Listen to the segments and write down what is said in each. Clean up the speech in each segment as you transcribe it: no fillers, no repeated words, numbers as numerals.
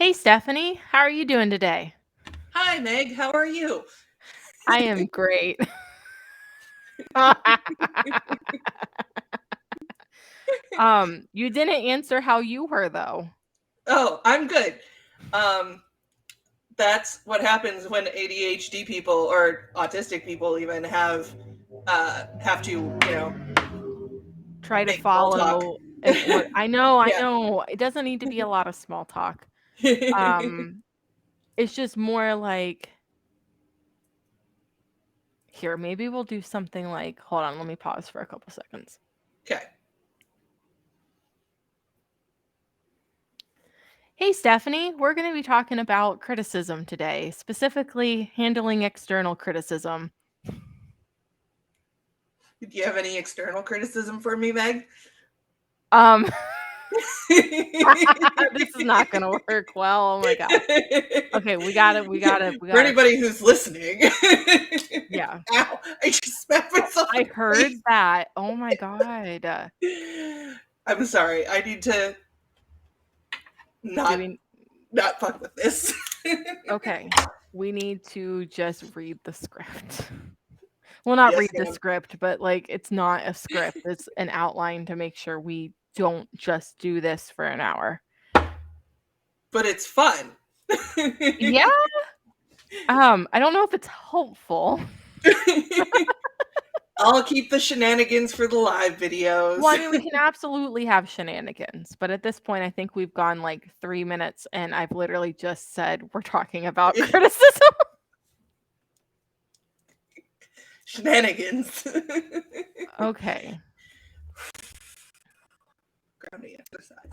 Hey, Stephanie, how are you doing today? Hi, Meg. How are you? I am great. You didn't answer how you were, though. Oh, I'm good. Um, that's what happens when ADHD people or autistic people even have to, Try to make small talk. follow an order. I know, I Yeah. know. It doesn't need to be a lot of small talk. It's just more like, here, maybe we'll do something like, hold on, let me pause for a couple seconds. Okay. Hey, Stephanie, we're going to be talking about criticism today, specifically handling external criticism. Do you have any external criticism for me, Meg? Um, this is not going to work well. Oh my God. Okay, we got it. For anybody who's listening. Yeah. Ow, I just smacked myself I in the heard face. that. Oh my God. I'm sorry. I need to not Doing not fuck with this. okay. We need to just read the script. Well, not Yes, read the ma'am. script, but like it's not a script. It's an outline to make sure we don't just do this for an hour. But it's fun. Yeah. I don't know if it's helpful. I'll keep the shenanigans for the live videos. Well, I mean, we can absolutely have shenanigans, but at this point, I think we've gone like 3 minutes and I've literally just said we're talking about criticism. Shenanigans. Okay. Grounding exercise.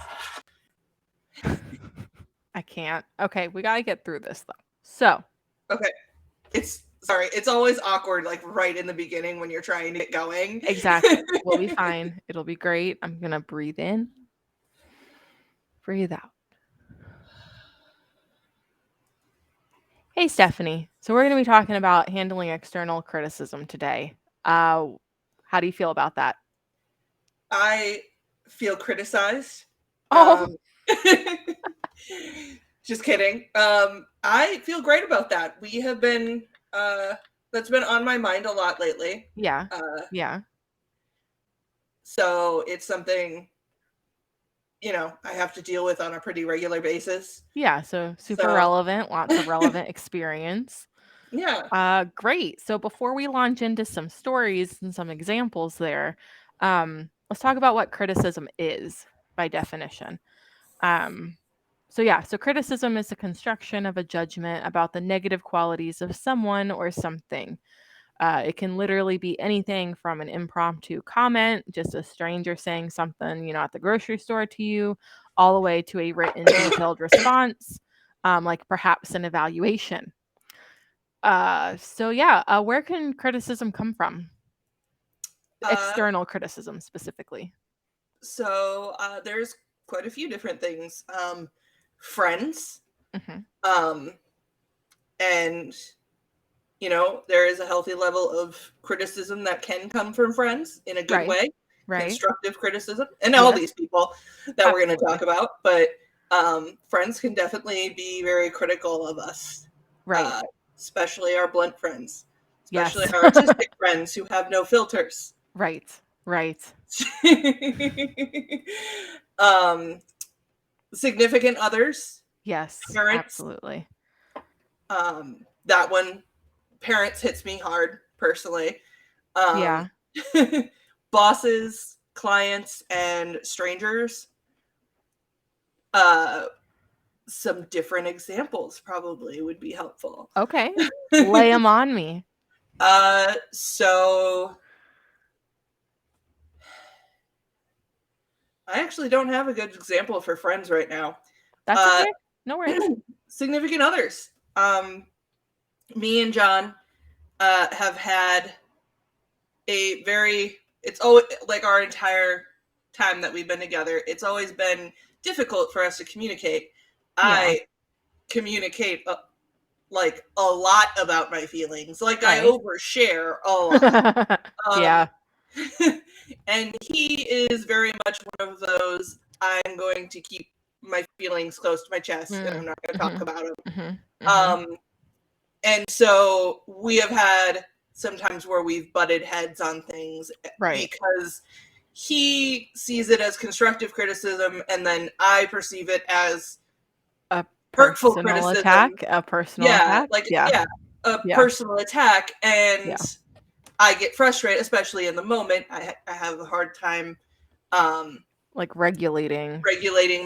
I can't. Okay, we got to get through this though. So, Okay. It's always awkward, like right in the beginning when you're trying to get going. exactly. We'll be fine. It'll be great. I'm going to breathe in, breathe out. Hey, Stephanie. So, we're going to be talking about handling external criticism today. How do you feel about that? I feel criticized. Oh, Um, just kidding. I feel great about that. We have been that's been on my mind a lot lately. yeah. Uh, Yeah. so it's something I have to deal with on a pretty regular basis. Yeah. So, super So relevant, lots of relevant experience. yeah, Great. So before we launch into some stories and some examples there, let's talk about what criticism is by definition. Um, so criticism is the construction of a judgment about the negative qualities of someone or something. It can literally be anything from an impromptu comment, just a stranger saying something, at the grocery store to you, all the way to a written, detailed response, like perhaps an evaluation. Where can criticism come from? uh, External criticism specifically. there's quite a few different things. Friends, Mhm. um, and there is a healthy level of criticism that can come from friends in a good Right. way, Right. constructive criticism, and all Yes. these people that we're going to Absolutely. talk about. But friends can definitely be very critical of us, Right. uh, especially our blunt friends, especially Yes. our artistic friends who have no filters. Right. Right. um, significant others, Yes. parents. Absolutely. That one, parents hits me hard personally. Um, Yeah. bosses, clients, and strangers. Uh, some different examples probably would be helpful. Okay. Lay them on me. So I actually don't have a good example for friends right now. That's Uh, okay. No worries. significant others. Me and John have had it's always like our entire time that we've been together, it's always been difficult for us to communicate. Yeah. I communicate like a lot about my feelings. Like I Right. overshare a lot. Um, Yeah. and he is very much one of those, I'm going to keep my feelings close to my chest, and I'm not going to talk about them. And so we have had sometimes where we've butted heads on things because he sees it as constructive criticism, and then I perceive it as a hurtful personal criticism. attack, a personal attack. A personal attack, and I get frustrated, especially in the moment. I have a hard time like regulating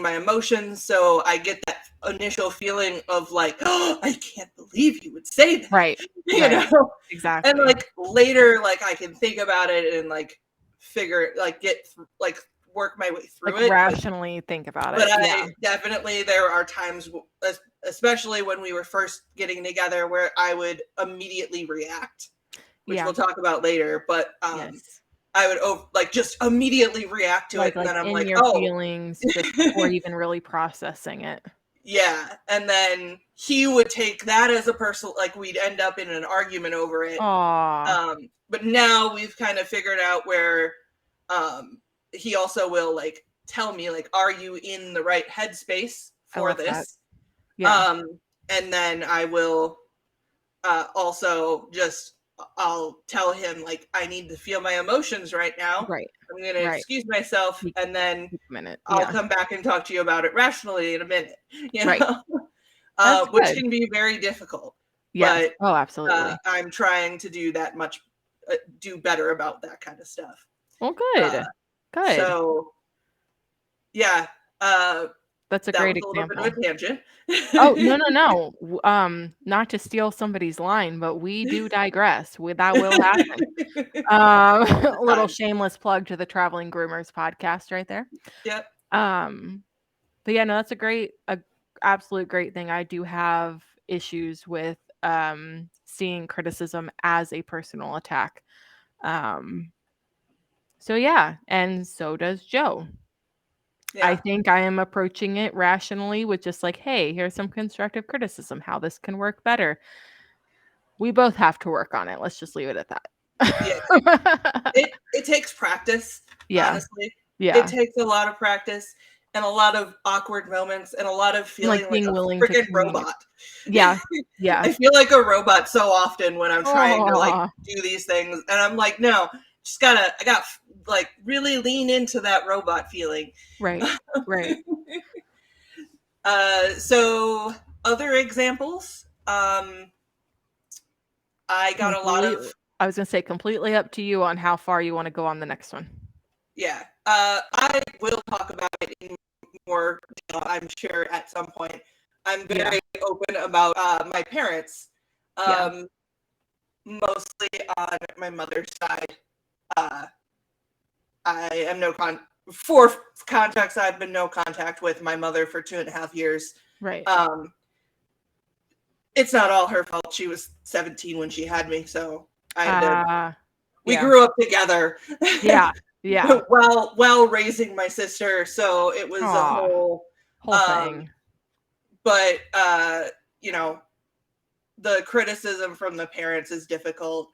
my emotions, so I get that initial feeling of like, oh, I can't believe you would say that. You know? Exactly. And like later, like I can think about it and like figure, like work my way through it. Rationally think about it. But I definitely, there are times, especially when we were first getting together, where I would immediately react, which we'll talk about later. But I would just immediately react to it, and then I'm like, your feelings before even really processing it. Yeah, and then he would take that as a personal, like we'd end up in an argument over it. But now we've kind of figured out where he also will like tell me like, are you in the right headspace for this? And then I will also just, I'll tell him like, I need to feel my emotions right now. I'm going to excuse myself, and then I'll come back and talk to you about it rationally in a minute, you know? Which can be very difficult. But absolutely. I'm trying to do that much, do better about that kind of stuff. Well, good. So, yeah. That's a great example. A little bit of a tangent. No. Not to steal somebody's line, but we do digress. That will happen. A little shameless plug to the Traveling Groomers podcast right there. Yep. But yeah, no, that's a absolute great thing. I do have issues with seeing criticism as a personal attack. So yeah, and so does Joe. I think I am approaching it rationally with just like, hey, here's some constructive criticism, how this can work better. We both have to work on it. Let's just leave it at that. It takes practice, honestly. It takes a lot of practice and a lot of awkward moments and a lot of feeling like being willing to freaking robot. Yeah. I feel like a robot so often when I'm trying to like do these things, and I'm like, no, I got like really lean into that robot feeling. Right. So other examples, I got a lot of, I was going to say completely up to you on how far you want to go on the next one. Yeah. I will talk about it in more detail, I'm sure, at some point. I'm very open about my parents, mostly on my mother's side. I am for context, I've been no contact with my mother for 2.5 years. Right. It's not all her fault. She was 17 when she had me, so we grew up together. Yeah. while raising my sister, so it was a whole thing. But you know, the criticism from the parents is difficult.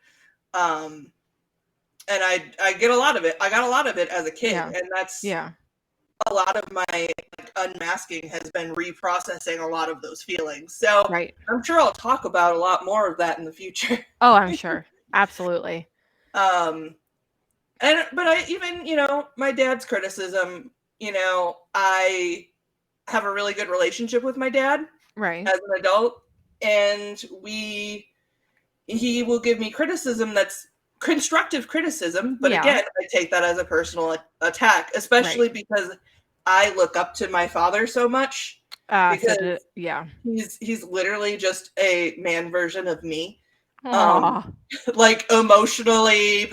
And I get a lot of it. I got a lot of it as a kid, and that's a lot of my unmasking has been reprocessing a lot of those feelings. So I'm sure I'll talk about a lot more of that in the future. Oh, I'm sure. Absolutely. But I even, you know, my dad's criticism, you know, I have a really good relationship with my dad as an adult, and he will give me criticism that's constructive criticism, but again, I take that as a personal attack, especially because I look up to my father so much. Because he's literally just a man version of me. Like emotionally,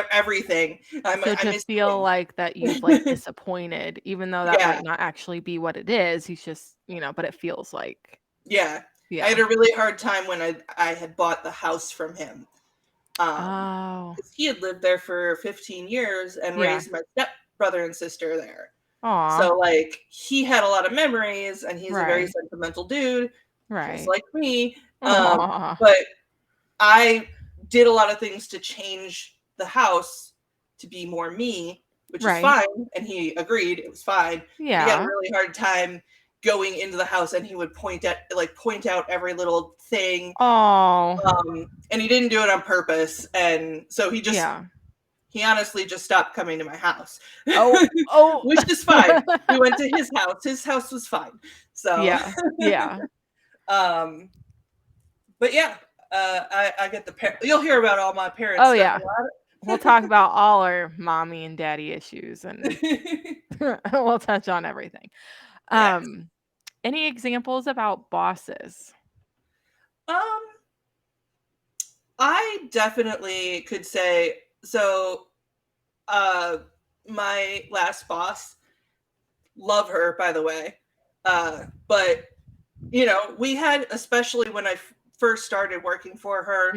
everything. To feel like that you've like disappointed, even though that might not actually be what it is. He's just, you know, but it feels like. I had a really hard time when I had bought the house from him. He had lived there for 15 years and raised my stepbrother and sister there. So like he had a lot of memories, and he's a very sentimental dude, just like me. But I did a lot of things to change the house to be more me, which is fine, and he agreed it was fine. He had a really hard time going into the house, and he would point out every little thing. Oh. And he didn't do it on purpose, and so he honestly just stopped coming to my house. Oh. Which is fine. We went to his house. His house was fine. So yeah. But yeah, I get you'll hear about all my parents. Oh yeah. We'll talk about all our mommy and daddy issues, and we'll touch on everything. Yes. Any examples about bosses? I definitely could say so. My last boss, love her, by the way. But we had, especially when I first started working for her,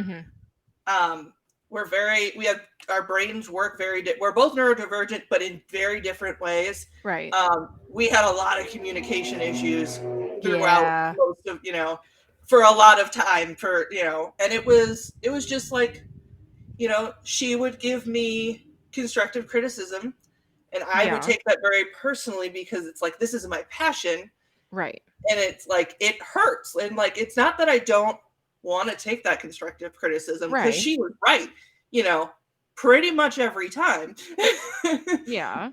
we have our brains work we're both neurodivergent, but in very different ways. Right. We had a lot of communication issues throughout most of, for a lot of time and it was just like, she would give me constructive criticism, and I would take that very personally, because it's like, this is my passion. Right. And it's like, it hurts. And like, it's not that I don't want to take that constructive criticism, because she was right, pretty much every time. Yeah.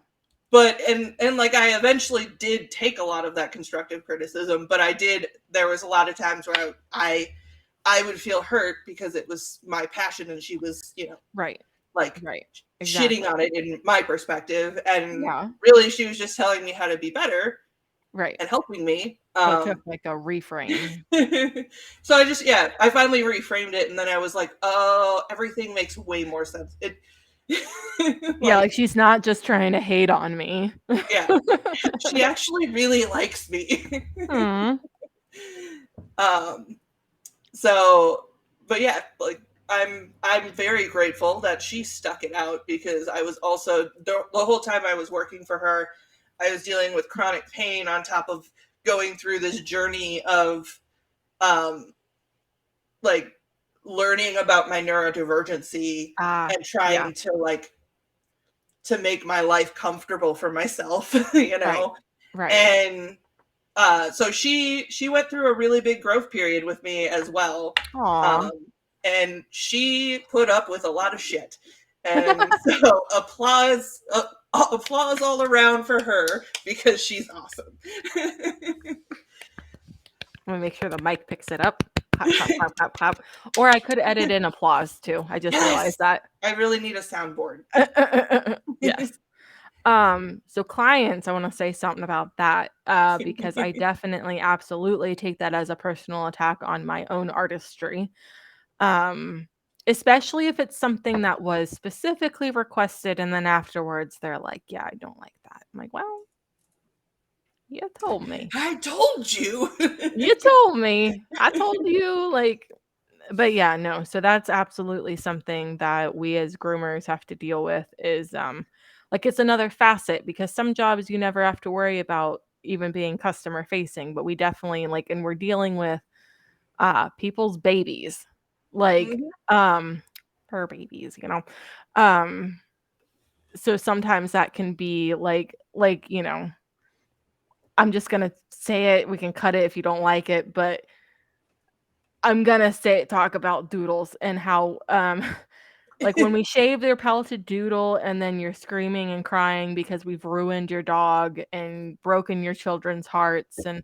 But, and like, I eventually did take a lot of that constructive criticism, but there was a lot of times where I would feel hurt, because it was my passion, and she was, right. shitting on it in my perspective. And Yeah. really, she was just telling me how to be better. Right. And helping me. So it took like a reframe. So I finally reframed it, and then I was like, oh, everything makes way more sense. Like she's not just trying to hate on me. Yeah. She actually really likes me. So, but yeah, like, I'm very grateful that she stuck it out, because I was also, the whole time I was working for her, I was dealing with chronic pain on top of going through this journey of like learning about my neurodivergency and trying to make my life comfortable for myself, Right. And so she went through a really big growth period with me as well. And she put up with a lot of shit. And so applause all around for her, because she's awesome. I'm gonna make sure the mic picks it up. Pop, pop, pop, pop, pop. Or I could edit in applause too. I just realized that. I really need a soundboard. Yes. So clients, I want to say something about that, because I definitely absolutely take that as a personal attack on my own artistry. Especially if it's something that was specifically requested, and then afterwards they're like, yeah, I don't like that. I'm like, well, you told me. I told you. You told me. I told you, like, but yeah, no. So that's absolutely something that we as groomers have to deal with, is like, it's another facet, because some jobs you never have to worry about even being customer facing, but we definitely, like, and we're dealing with people's babies, like her babies, so sometimes that can be like I'm just gonna say it, we can cut it if you don't like it, but I'm gonna talk about doodles, and how like when we shave their pelted doodle, and then you're screaming and crying because we've ruined your dog and broken your children's hearts, and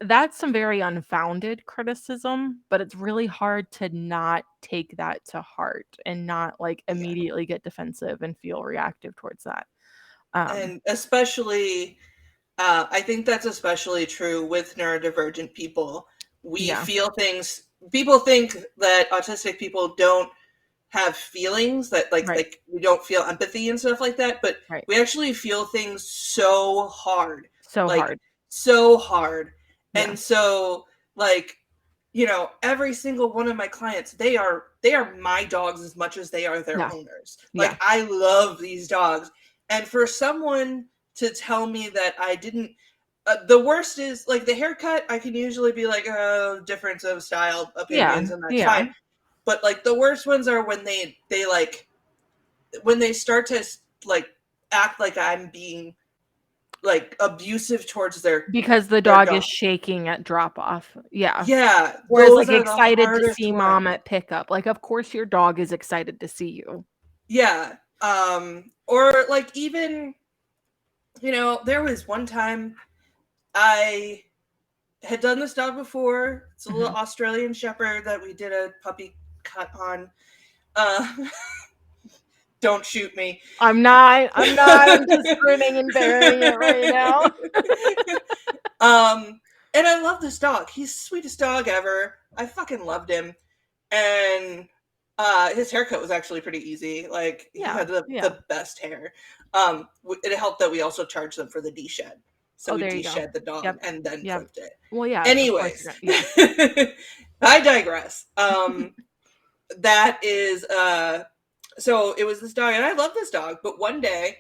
that's some very unfounded criticism, but it's really hard to not take that to heart and not like immediately get defensive and feel reactive towards that. And especially, I think that's especially true with neurodivergent people. We feel things. People think that autistic people don't have feelings, that like we don't feel empathy and stuff like that, but we actually feel things so hard. And so, like, every single one of my clients, they are my dogs as much as they are their owners. Like, I love these dogs. And for someone to tell me that I didn't, the worst is, like, the haircut, I can usually be like, oh, difference of style opinions, and that's fine. But, like, the worst ones are when they like, when they start to, like, act like I'm being, like abusive towards their because the dog is shaking at drop off. Yeah. Whereas Those like are excited to see mom at pickup. Like of course your dog is excited to see you. Yeah. Or like even, there was one time I had done this dog before. It's a little Australian Shepherd that we did a puppy cut on. Don't shoot me. I'm not. I'm just grinning and bearing it right now. And I love this dog. He's the sweetest dog ever. I fucking loved him. And his haircut was actually pretty easy. Like he had the best hair. It helped that we also charged them for the de-shed. So we de-shed the dog and then clipped it. Well, yeah. Anyways, I digress. That is so it was this dog, and I love this dog, but one day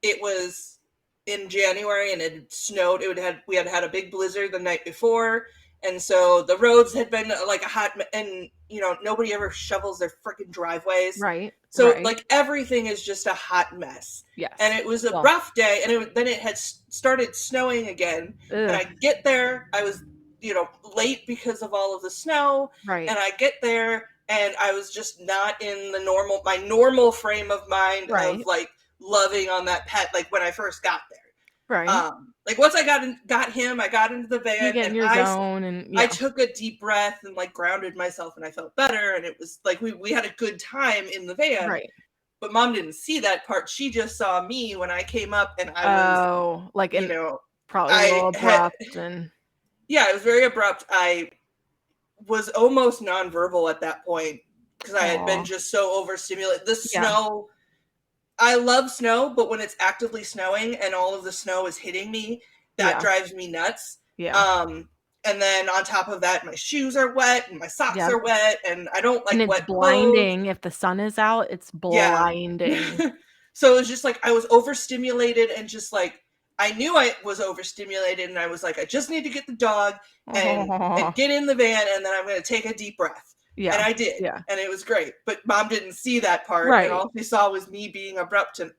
it was in January and it had snowed. We had a big blizzard the night before, and so the roads had been like a hot, and nobody ever shovels their freaking driveways, right? So like everything is just a hot mess. Yes. And it was a rough day, and then it had started snowing again. Ugh. And I get there, I was late because of all of the snow, right? And I get there, and I was just not in my normal frame of mind of like loving on that pet, like when I first got there. Right. Like once I got him, I got into the van, you get in your zone, and I took a deep breath and like grounded myself, and I felt better, and it was like we had a good time in the van. Right. But mom didn't see that part. She just saw me when I came up, and I was like probably a little abrupt and yeah, it was very abrupt. I was almost nonverbal at that point because I had been just so overstimulated. The snow. I love snow, but when it's actively snowing and all of the snow is hitting me, that drives me nuts. Yeah. And then on top of that, my shoes are wet and my socks are wet, and I don't like and it's wet blinding. clothes. If the sun is out, it's blinding. So it was just like I was overstimulated, and just like I knew I was overstimulated, and I was like, I just need to get the dog and get in the van, and then I'm going to take a deep breath. Yeah. And I did. Yeah. And it was great. But mom didn't see that part. Right. And all she saw was me being abrupt and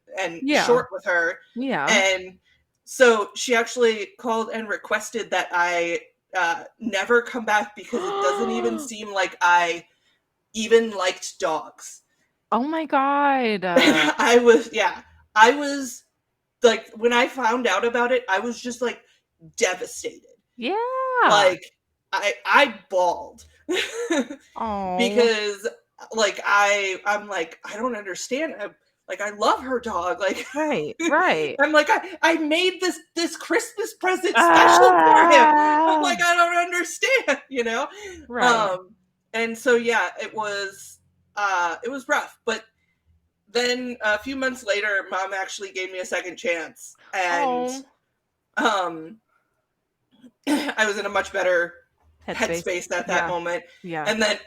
short with her. Yeah. And so she actually called and requested that I never come back because it doesn't even seem like I even liked dogs. Oh my God. I was like, when I found out about it, I was just like devastated. Yeah. Like I bawled. Because like I'm like, I don't understand. I love her dog. Like right. I'm like, I made this Christmas present special for him. I'm like, I don't understand, Right. And so it was rough. But then a few months later, mom actually gave me a second chance, and I was in a much better headspace at that moment. Yeah. And then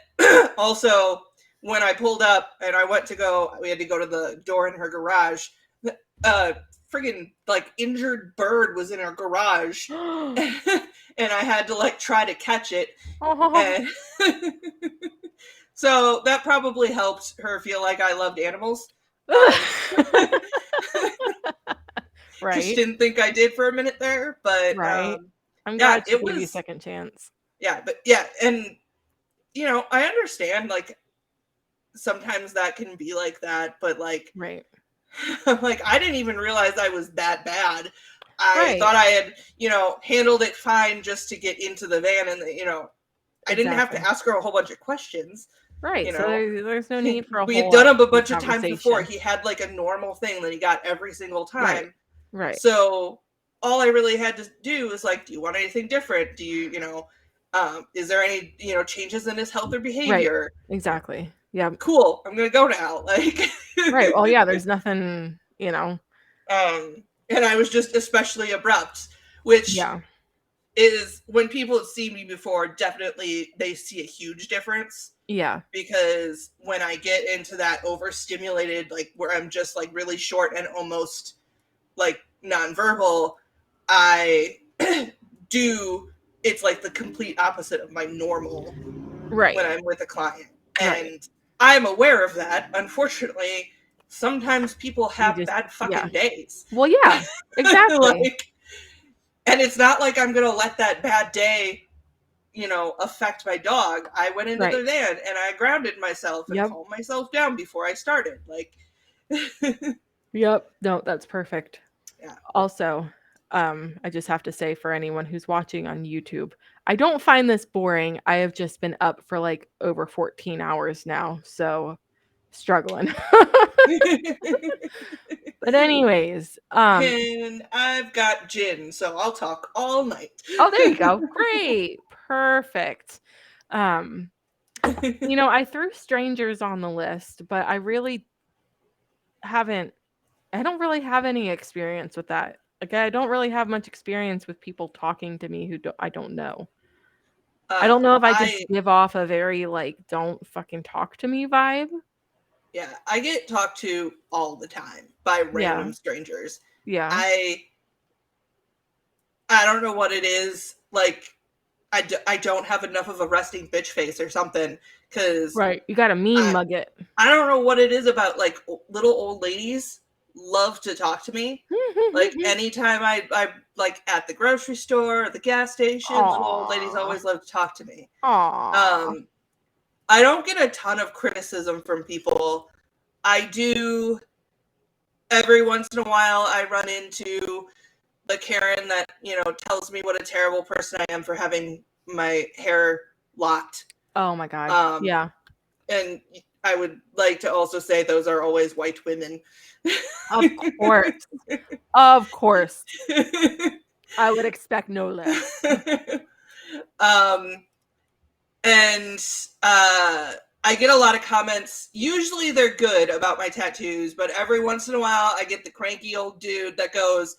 also when I pulled up and I went to go, we had to go to the door in her garage. Friggin' like injured bird was in our garage, and I had to like try to catch it. And so that probably helped her feel like I loved animals. Right. She didn't think I did for a minute there, but right. I'm glad it was a second chance. Yeah, but and I understand like sometimes that can be like that, but like right. Like I didn't even realize I was that bad. I thought I had, handled it fine just to get into the van, and I didn't have to ask her a whole bunch of questions. Right. So there's no need for we had done him a bunch of times before. He had like a normal thing that he got every single time. Right. So all I really had to do was like, do you want anything different? Do you, is there any, changes in his health or behavior? Right. Exactly. Yeah. Cool. I'm going to go now. Like, right. Well, yeah, there's nothing, and I was just especially abrupt, which is when people have seen me before, definitely they see a huge difference. Yeah. Because when I get into that overstimulated, like where I'm just like really short and almost like nonverbal, I it's like the complete opposite of my normal when I'm with a client. And I'm aware of that. Unfortunately, sometimes people have bad fucking days. Well, yeah, exactly. Like, and it's not like I'm going to let that bad day, you know, affect my dog. I went into the van and I grounded myself and calmed myself down before I started. Like, yep. No, that's perfect. Yeah. Also, I just have to say for anyone who's watching on YouTube, I don't find this boring. I have just been up for like over 14 hours now, so struggling. But anyways, and I've got gin, so I'll talk all night. Oh, there you go. Great. Perfect. You know, I threw strangers on the list, but I really I don't really have any experience with that. Like, I don't really have much experience with people talking to me who I don't know. I don't know if I just give off a very, like, don't fucking talk to me vibe. Yeah, I get talked to all the time by random strangers. Yeah. I don't know what it is. Like, I don't have enough of a resting bitch face or something. Because right, you gotta mean mug it. I don't know what it is about, like, little old ladies love to talk to me. Like, anytime I'm like at the grocery store or the gas station, little old ladies always love to talk to me. Aww. I don't get a ton of criticism from people. I do every once in a while. I run into the Karen that, you know, tells me what a terrible person I am for having my hair locked. Oh my god. Yeah. And I would like to also say those are always white women. Of course. Of course. I would expect no less. And I get a lot of comments. Usually they're good about my tattoos, but every once in a while I get the cranky old dude that goes,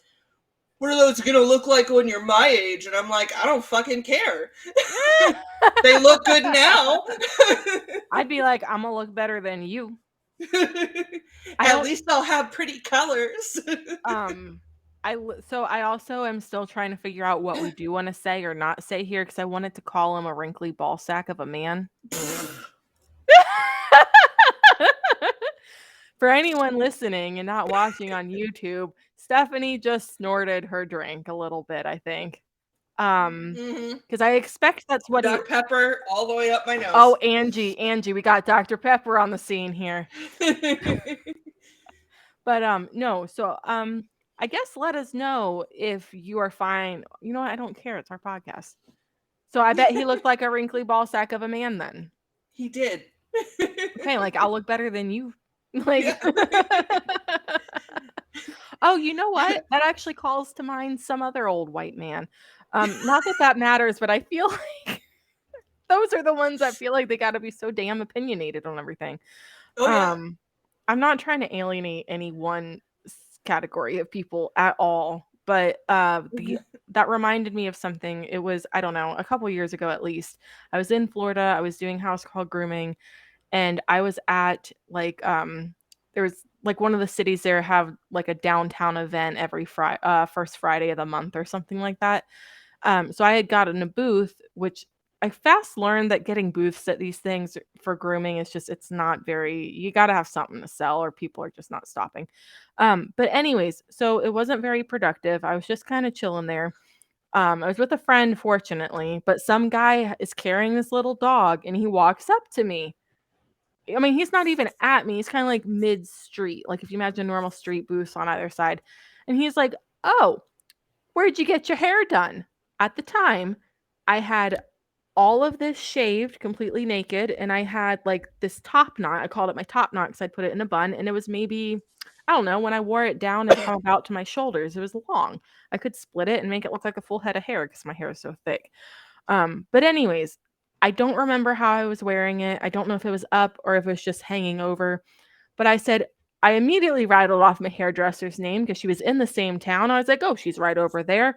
"What are those going to look like when you're my age?" And I'm like, I don't fucking care. They look good now. I'd be like, I'm going to look better than you. At least I'll have pretty colors. So I also am still trying to figure out what we do want to say or not say here, because I wanted to call him a wrinkly ball sack of a man. For anyone listening and not watching on YouTube, Stephenie just snorted her drink a little bit, I think. Because I expect that's what Dr. Pepper all the way up my nose. Oh, Angie, we got Dr. Pepper on the scene here. But no, so I guess let us know if you are fine. You know what? I don't care. It's our podcast. So I bet he looked like a wrinkly ball sack of a man then. He did. Okay, like I'll look better than you. Like Oh, you know what? That actually calls to mind some other old white man. Not that matters, but I feel like those are the ones that feel like they got to be so damn opinionated on everything. Oh, yeah. I'm not trying to alienate any one category of people at all, but that reminded me of something. It was, I don't know, a couple years ago at least. I was in Florida. I was doing house call grooming, and I was at like there was like one of the cities there have like a downtown event every first Friday of the month or something like that. So I had gotten a booth, which I fast learned that getting booths at these things for grooming is just, it's not very, you got to have something to sell or people are just not stopping. But anyways, so it wasn't very productive. I was just kind of chilling there. I was with a friend, fortunately, but some guy is carrying this little dog and he walks up to me. I mean, he's not even at me. He's kind of like mid street. Like if you imagine normal street booths on either side. And he's like, "Oh, where'd you get your hair done?" At the time, I had all of this shaved, completely naked, and I had like this top knot. I called it my top knot because I'd put it in a bun, and it was maybe, I don't know, when I wore it down and come about to my shoulders, it was long. I could split it and make it look like a full head of hair because my hair is so thick. But anyways, I don't remember how I was wearing it. I don't know if it was up or if it was just hanging over. But I immediately rattled off my hairdresser's name because she was in the same town. I was like, "Oh, she's right over there."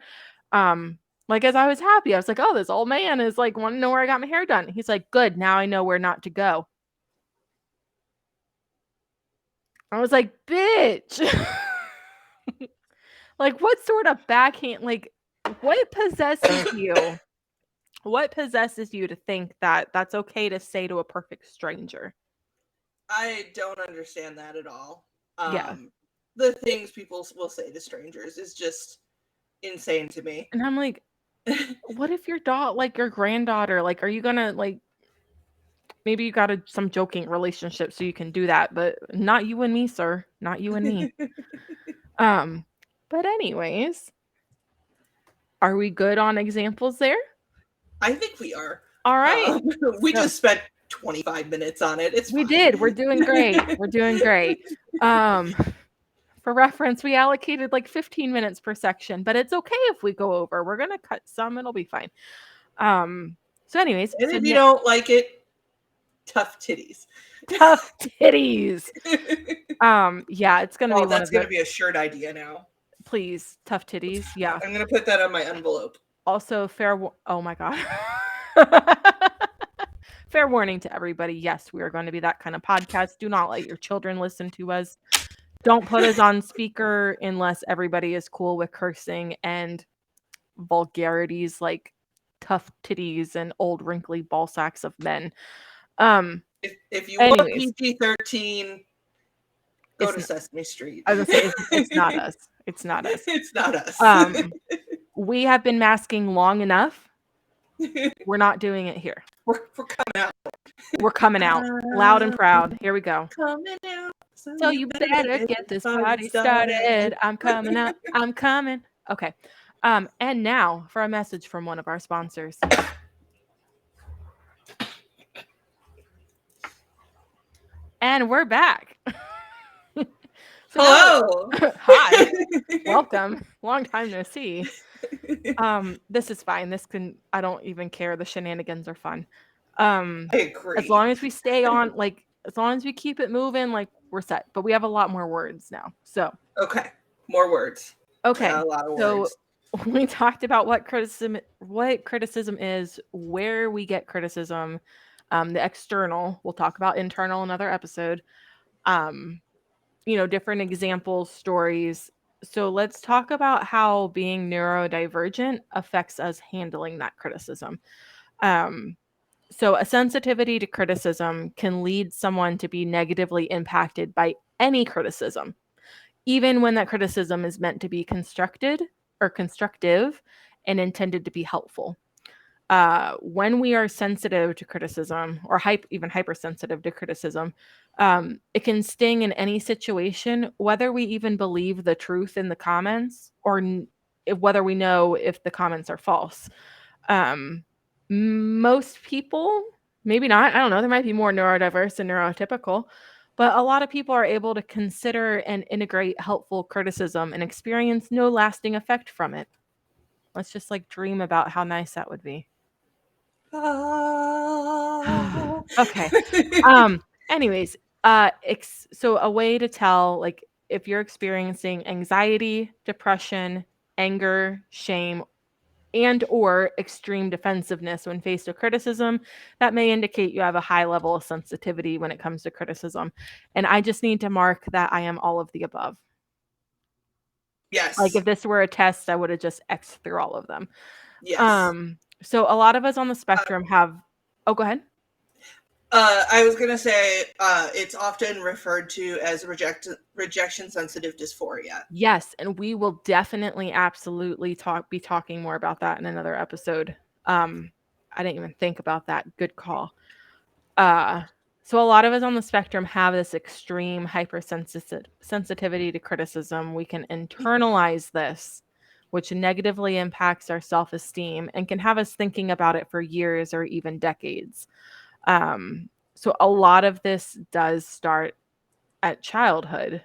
Like as I was happy, I was like, "Oh, this old man is like wanting to know where I got my hair done." He's like, "Good, now I know where not to go." I was like, "Bitch." Like what sort of backhand, like what possesses you? What possesses you to think that that's okay to say to a perfect stranger? I don't understand that at all. The things people will say to strangers is just insane to me. And I'm like, what if your your granddaughter, like, are you gonna, like, maybe you got some joking relationship so you can do that, but not you and me, sir. Not you and me. But anyways, are we good on examples there? I think we are. All right. We just spent 25 minutes on it. It's fine. did. We're doing great. We're doing great. For reference, we allocated like 15 minutes per section, but it's okay if we go over. We're gonna cut some. It'll be fine. So anyways. And if you don't like it, tough titties. Tough titties. Yeah, it's gonna be that's gonna be a shirt idea now. Please, tough titties. Yeah. I'm gonna put that on my envelope. Also, oh my God. Fair warning to everybody. Yes, we are going to be that kind of podcast. Do not let your children listen to us. Don't put us on speaker unless everybody is cool with cursing and vulgarities like tough titties and old wrinkly ball sacks of men. If you want PG-13, go to Sesame Street. I was gonna say it's not us. It's not us. It's not us. We have been masking long enough. We're not doing it here. We're coming out. We're coming out loud and proud. Here we go. Coming out. So you better get this party started. I'm coming out. I'm coming. Okay. And now for a message from one of our sponsors. And we're back. Hello. Hi. Welcome. Long time no see. This is fine. I don't even care. The shenanigans are fun. I agree. As long as we stay on, as long as we keep it moving, we're set. But we have a lot more words now. So okay. More words. Okay. A lot of words. We talked about what criticism is, where we get criticism, the external. We'll talk about internal another episode. Different examples, stories. So let's talk about how being neurodivergent affects us handling that criticism. So a sensitivity to criticism can lead someone to be negatively impacted by any criticism, even when that criticism is meant to be constructive and intended to be helpful. When we are sensitive to criticism or even hypersensitive to criticism, it can sting in any situation, whether we even believe the truth in the comments or whether we know if the comments are false. Most people, maybe not, I don't know, there might be more neurodiverse and neurotypical, but a lot of people are able to consider and integrate helpful criticism and experience no lasting effect from it. Let's just dream about how nice that would be. Okay. Anyways, so a way to tell if you're experiencing anxiety, depression, anger, shame, and or extreme defensiveness when faced with criticism, that may indicate you have a high level of sensitivity when it comes to criticism. And I just need to mark that I am all of the above. Yes. If this were a test, I would have just X'd through all of them. Yes. So a lot of us on the spectrum have... Oh, go ahead. I was going to say it's often referred to as rejection-sensitive dysphoria. Yes, and we will definitely, absolutely be talking more about that in another episode. I didn't even think about that. Good call. So a lot of us on the spectrum have this extreme hypersensitivity to criticism. We can internalize this, which negatively impacts our self-esteem and can have us thinking about it for years or even decades. So a lot of this does start at childhood.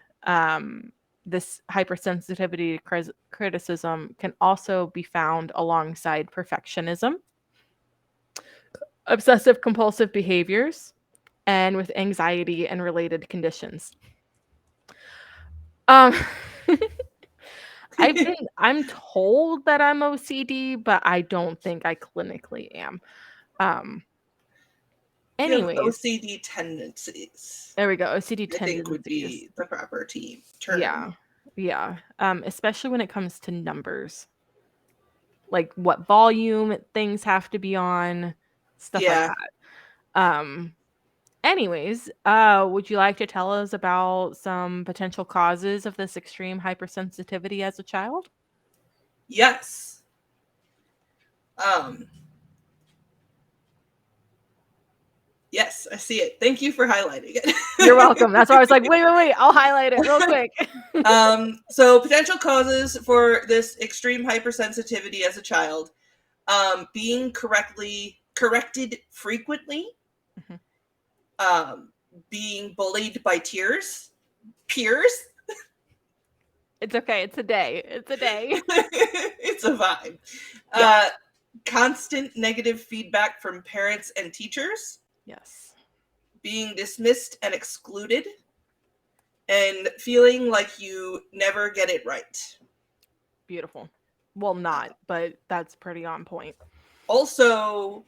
This hypersensitivity to criticism can also be found alongside perfectionism, obsessive compulsive behaviors, and with anxiety and related conditions. I'm told that I'm OCD, but I don't think I clinically am. Anyways, OCD tendencies. There we go. OCD tendencies. I think would be the proper term. Yeah. Especially when it comes to numbers, like what volume things have to be on, stuff like that. Anyways, would you like to tell us about some potential causes of this extreme hypersensitivity as a child? Yes. Um, yes, I see it. Thank you for highlighting it. You're welcome. That's why I was like, wait, I'll highlight it real quick. So potential causes for this extreme hypersensitivity as a child, being corrected frequently, being bullied by peers. It's okay. It's a day. It's a vibe. Yeah. Constant negative feedback from parents and teachers. Yes. Being dismissed and excluded. And feeling like you never get it right. Beautiful. Well, not, but that's pretty on point. Also,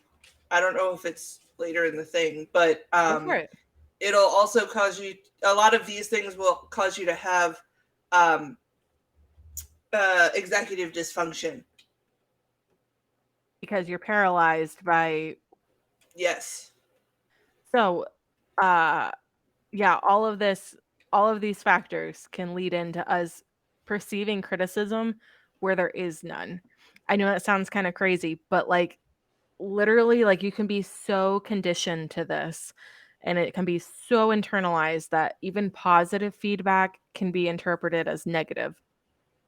I don't know if it's later in the thing, but Go for it. it'll also cause you, a lot of these things will cause you to have executive dysfunction. Because you're paralyzed by... Yes. So, yeah, all of these factors can lead into us perceiving criticism where there is none. I know that sounds kind of crazy, but like literally, like you can be so conditioned to this and it can be so internalized that even positive feedback can be interpreted as negative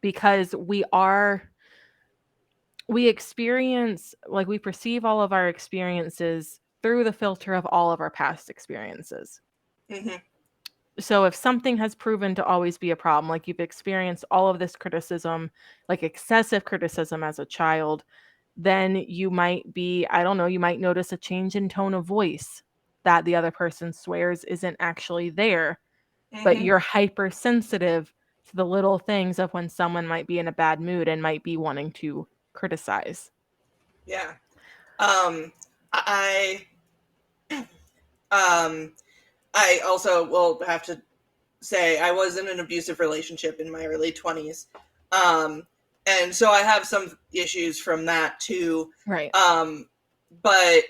because we experience, like we perceive all of our experiences through the filter of all of our past experiences. Mm-hmm. So if something has proven to always be a problem, like you've experienced all of this criticism, like excessive criticism as a child, then you might be, I don't know, you might notice a change in tone of voice that the other person swears isn't actually there, but Mm-hmm. you're hypersensitive to the little things of when someone might be in a bad mood and might be wanting to criticize. Yeah. I um I also will have to say I was in an abusive relationship in my early 20s. And so I have some issues from that too. Right. But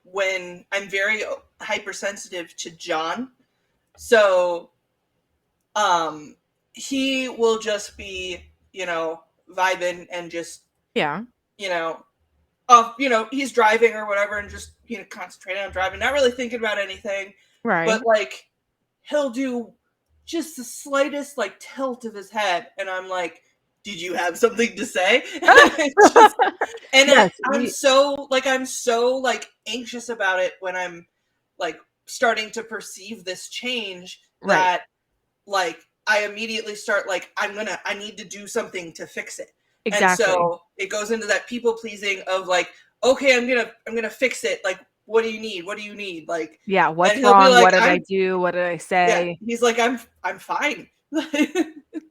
when I'm very hypersensitive to John. So he will just be, vibing and just, Yeah. you know, he's driving or whatever and just, concentrating on driving, not really thinking about anything. Right. But like he'll do just the slightest like tilt of his head and I'm like, did you have something to say? Yes, I'm so anxious about it when I'm like starting to perceive this change right. that like I immediately start like I need to do something to fix it. And Exactly. so it goes into that people pleasing of like, okay, I'm gonna fix it. Like, what do you need? What do you need? Like, Yeah, and what's he'll be wrong? like, What did I do? What did I yeah. say? He's like, I'm fine.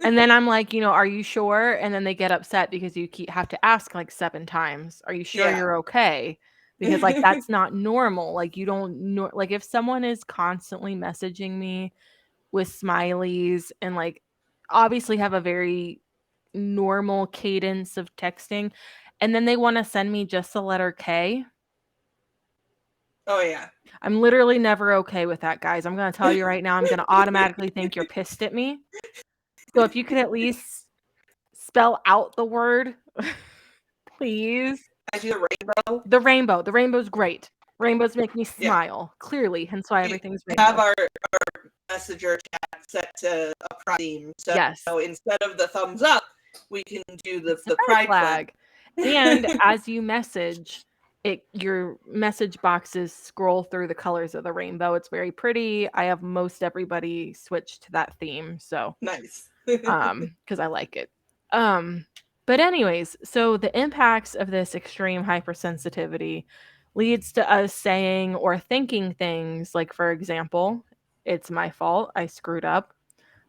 And then I'm like, are you sure? And then they get upset because you have to ask like 7 times, are you sure Yeah. you're okay? Because like that's not normal. Like you don't know, like if someone is constantly messaging me with smileys and like obviously have a very normal cadence of texting and then they want to send me just the letter K. Oh yeah. I'm literally never okay with that, guys. I'm going to tell you right now, I'm going to automatically think you're pissed at me. So if you could at least spell out the word, please. I do the rainbow. The rainbow. The rainbow's great. Rainbows make me Yeah. smile, clearly, hence why We everything's have rainbow. our messenger chat set to a pride theme. So Yes. instead of the thumbs up, we can do the pride pride flag. And as you message, your message boxes scroll through the colors of the rainbow. It's very pretty. I have most everybody switch to that theme. So Nice. because I like it. But anyways, so the impacts of this extreme hypersensitivity leads to us saying or thinking things like, for example, it's my fault, I screwed up,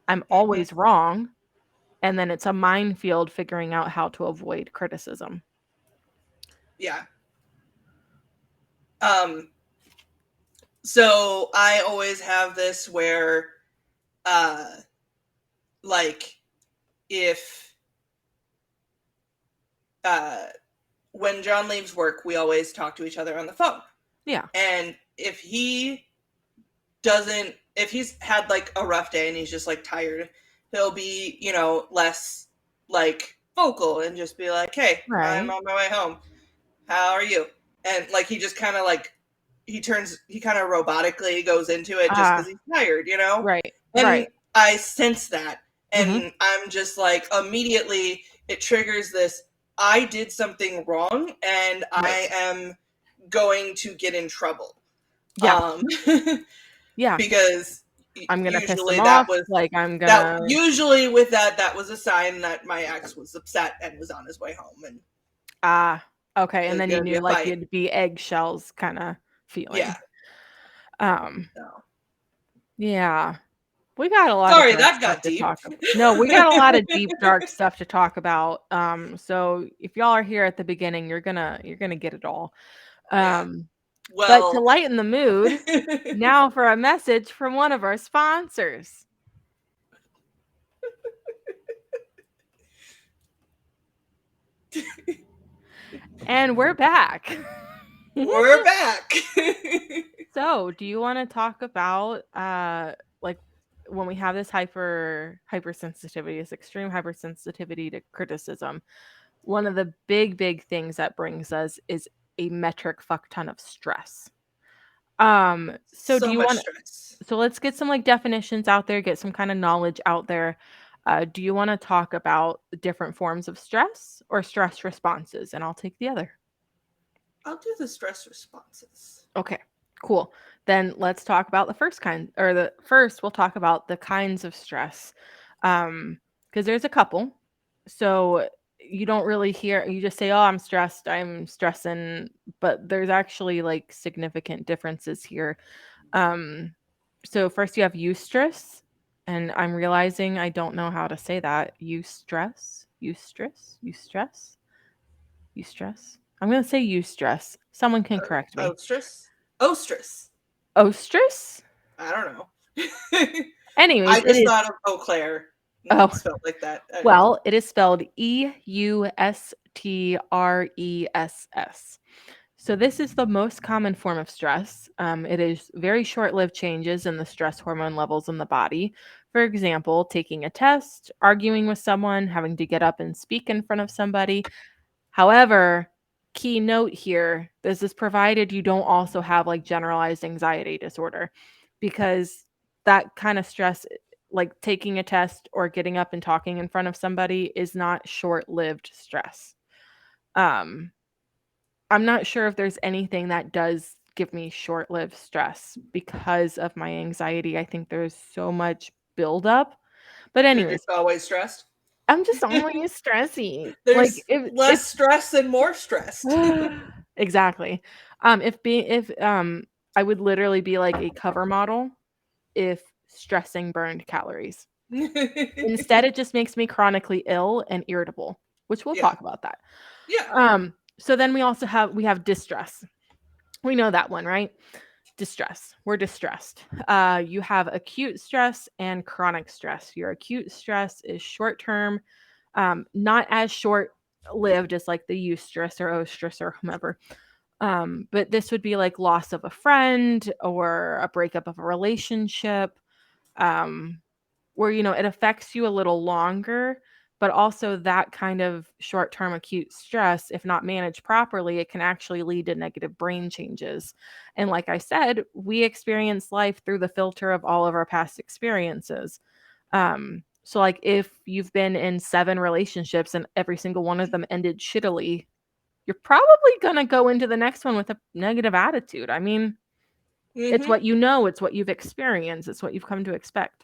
I'm always wrong, and then it's a minefield figuring out how to avoid criticism. Yeah. So I always have this where like if when John leaves work, we always talk to each other on the phone. Yeah. And if he doesn't, if he's had like a rough day and he's just like tired, he'll be, you know, less like vocal and just be like, hey, I'm on my way home. How are you? And like he just kind of like he kind of robotically goes into it just because he's tired, you know? Right. And Right. I sense that. And I'm just like, immediately it triggers this, I did something wrong and I am going to get in trouble. Yeah. Yeah. Because I'm gonna piss usually them that off. was Like I'm gonna. usually with that was a sign that my ex was upset and was on his way home, and okay. And then you knew like fight. you'd be eggshells kind of feeling. No. Yeah. We got a lot Sorry, of dark that stuff got to deep. talk about. No, we got a lot of deep, dark stuff to talk about. So if y'all are here at the beginning, you're gonna get it all. But to lighten the mood, now for a message from one of our sponsors. And we're back. We're back. So, do you want to talk about like when we have this hypersensitivity, this extreme hypersensitivity to criticism? One of the big things that brings us is a metric fuck ton of stress. So do you want stress. So let's get some like definitions out there, get some kind of knowledge out there. Do you want to talk about different forms of stress or stress responses? And I'll take the other. I'll do the stress responses. Okay, cool. Then let's talk about the first kind, or the first we'll talk about the kinds of stress. Because there's a couple. So you don't really hear, you just say, oh, I'm stressed, I'm stressing, but there's actually like significant differences here. So first you have eustress, and I'm realizing I don't know how to say that. Eustress. I'm going to say eustress. Someone can correct me. Ostress. I don't know. Anyways, I just thought of Eau Claire. Oh, spelled like that. Well, it is spelled EUSTRESS. So this is the most common form of stress. It is very short-lived changes in the stress hormone levels in the body. For example, taking a test, arguing with someone, having to get up and speak in front of somebody. However, key note here, this is provided you don't also have like generalized anxiety disorder, because that kind of stress, like taking a test or getting up and talking in front of somebody, is not short-lived stress. I'm not sure if there's anything that does give me short-lived stress because of my anxiety. I think there's so much buildup. But You're anyways, just always stressed. I'm just always stressy. There's like if less stress and more stressed. Exactly. If I would literally be like a cover model if stressing burned calories. Instead, it just makes me chronically ill and irritable, which we'll talk about that. Yeah. So then we have distress. We know that one, right? Distress. We're distressed. You have acute stress and chronic stress. Your acute stress is short term, not as short lived as like the eustress or ostress or whomever. But this would be like loss of a friend or a breakup of a relationship, where, it affects you a little longer, but also that kind of short-term acute stress, if not managed properly, it can actually lead to negative brain changes. And like I said, we experience life through the filter of all of our past experiences. So like if you've been in 7 relationships and every single one of them ended shittily, you're probably going to go into the next one with a negative attitude. I mean, it's what you know, it's what you've experienced, it's what you've come to expect.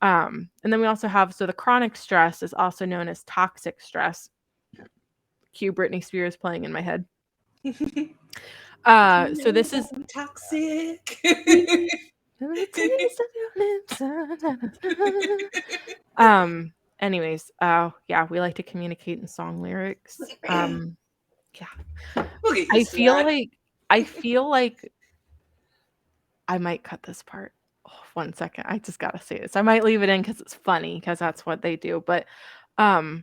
And then we also have, so the chronic stress is also known as toxic stress. Cue Britney Spears playing in my head. So this is toxic. Anyways, yeah, we like to communicate in song lyrics. Yeah. We'll get I used to that. feel like I might cut this part. Oh, 1 second. I just gotta say this. I might leave it in because it's funny, because that's what they do. But I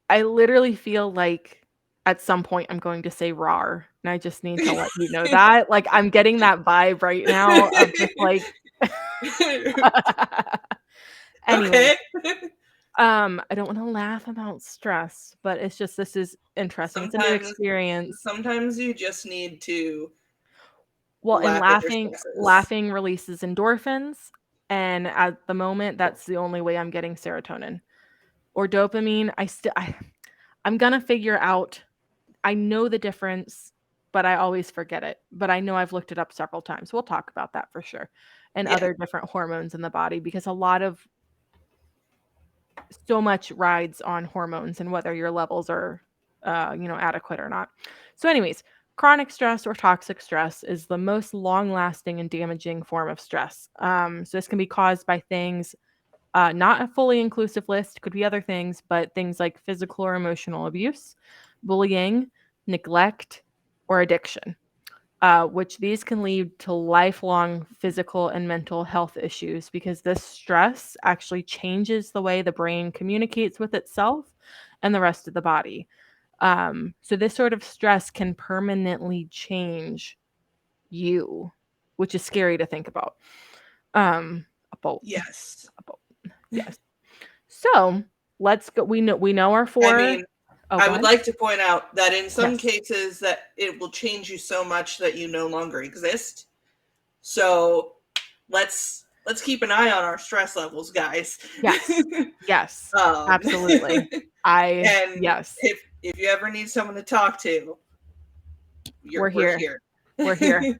literally feel like at some point I'm going to say rar and I just need to let you know that. Like, I'm getting that vibe right now of just like anyway. Okay. I don't want to laugh about stress, but it's just, this is interesting. It's a new experience. Sometimes you just need to And laugh at your stresses. laughing releases endorphins, and at the moment, that's the only way I'm getting serotonin or dopamine. I'm gonna figure out. I know the difference, but I always forget it. But I know I've looked it up several times. We'll talk about that for sure, and other different hormones in the body, because so much rides on hormones and whether your levels are, adequate or not. So, anyways, chronic stress or toxic stress is the most long-lasting and damaging form of stress. So this can be caused by things, not a fully inclusive list, could be other things, but things like physical or emotional abuse, bullying, neglect, or addiction. Which these can lead to lifelong physical and mental health issues, because this stress actually changes the way the brain communicates with itself and the rest of the body. So this sort of stress can permanently change you, which is scary to think about. Yes. Yes. So let's go. We know our four. I mean, I would like to point out that in some cases that it will change you so much that you no longer exist. So let's keep an eye on our stress levels, guys. Yes. Absolutely. Yes. If you ever need someone to talk to, we're here. We're here.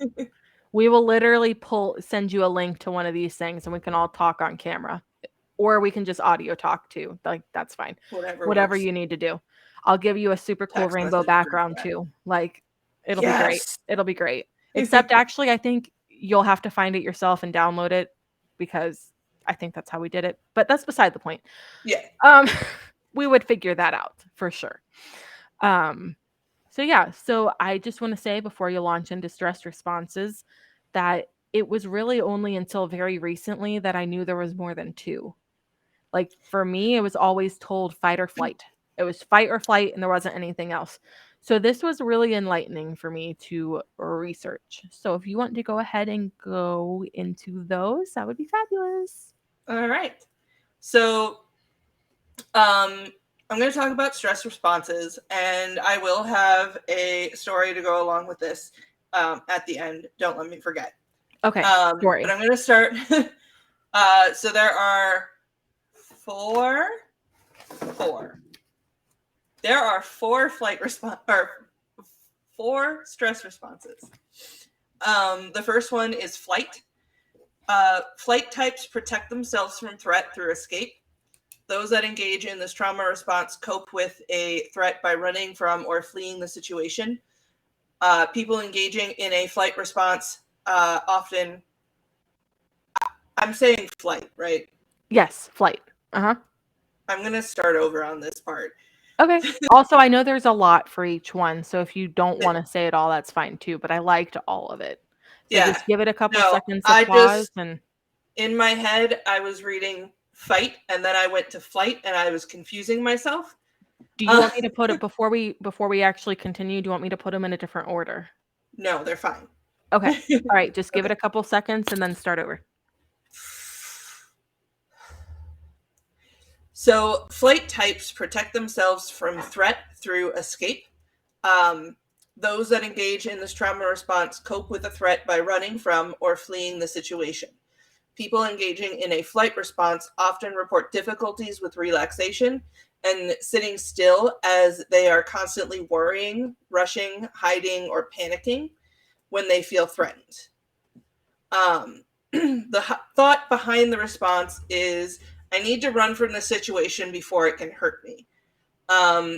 We will literally send you a link to one of these things, and we can all talk on camera, or we can just audio talk too. Like, that's fine. Whatever you need to do. I'll give you a super cool rainbow background too. Like, it'll be great. It'll be great. Except actually, I think you'll have to find it yourself and download it, because I think that's how we did it. But that's beside the point. Yeah. We would figure that out for sure. So I just want to say, before you launch into stress responses, that it was really only until very recently that I knew there was more than two. Like, for me, it was always told fight or flight. It was fight or flight, and there wasn't anything else. So this was really enlightening for me to research. So if you want to go ahead and go into those, that would be fabulous. All right. So I'm going to talk about stress responses, and I will have a story to go along with this at the end. Don't let me forget. Okay. Story. But I'm going to start. So there are four. There are four stress responses. The first one is flight. Flight types protect themselves from threat through escape. Those that engage in this trauma response cope with a threat by running from or fleeing the situation. People engaging in a flight response often... I'm saying flight, right? Yes, flight. I'm going to start over on this part. Okay. Also, I know there's a lot for each one, so if you don't want to say it all, that's fine too, but I liked all of it. So just give it a couple seconds of pause. In my head, I was reading fight, and then I went to flight, and I was confusing myself. Do you want me to put it before we actually continue? Do you want me to put them in a different order? No, they're fine. Okay. All right. Just give it a couple seconds and then start over. So flight types protect themselves from threat through escape. Those that engage in this trauma response cope with a threat by running from or fleeing the situation. People engaging in a flight response often report difficulties with relaxation and sitting still, as they are constantly worrying, rushing, hiding, or panicking when they feel threatened. The thought behind the response is, I need to run from the situation before it can hurt me.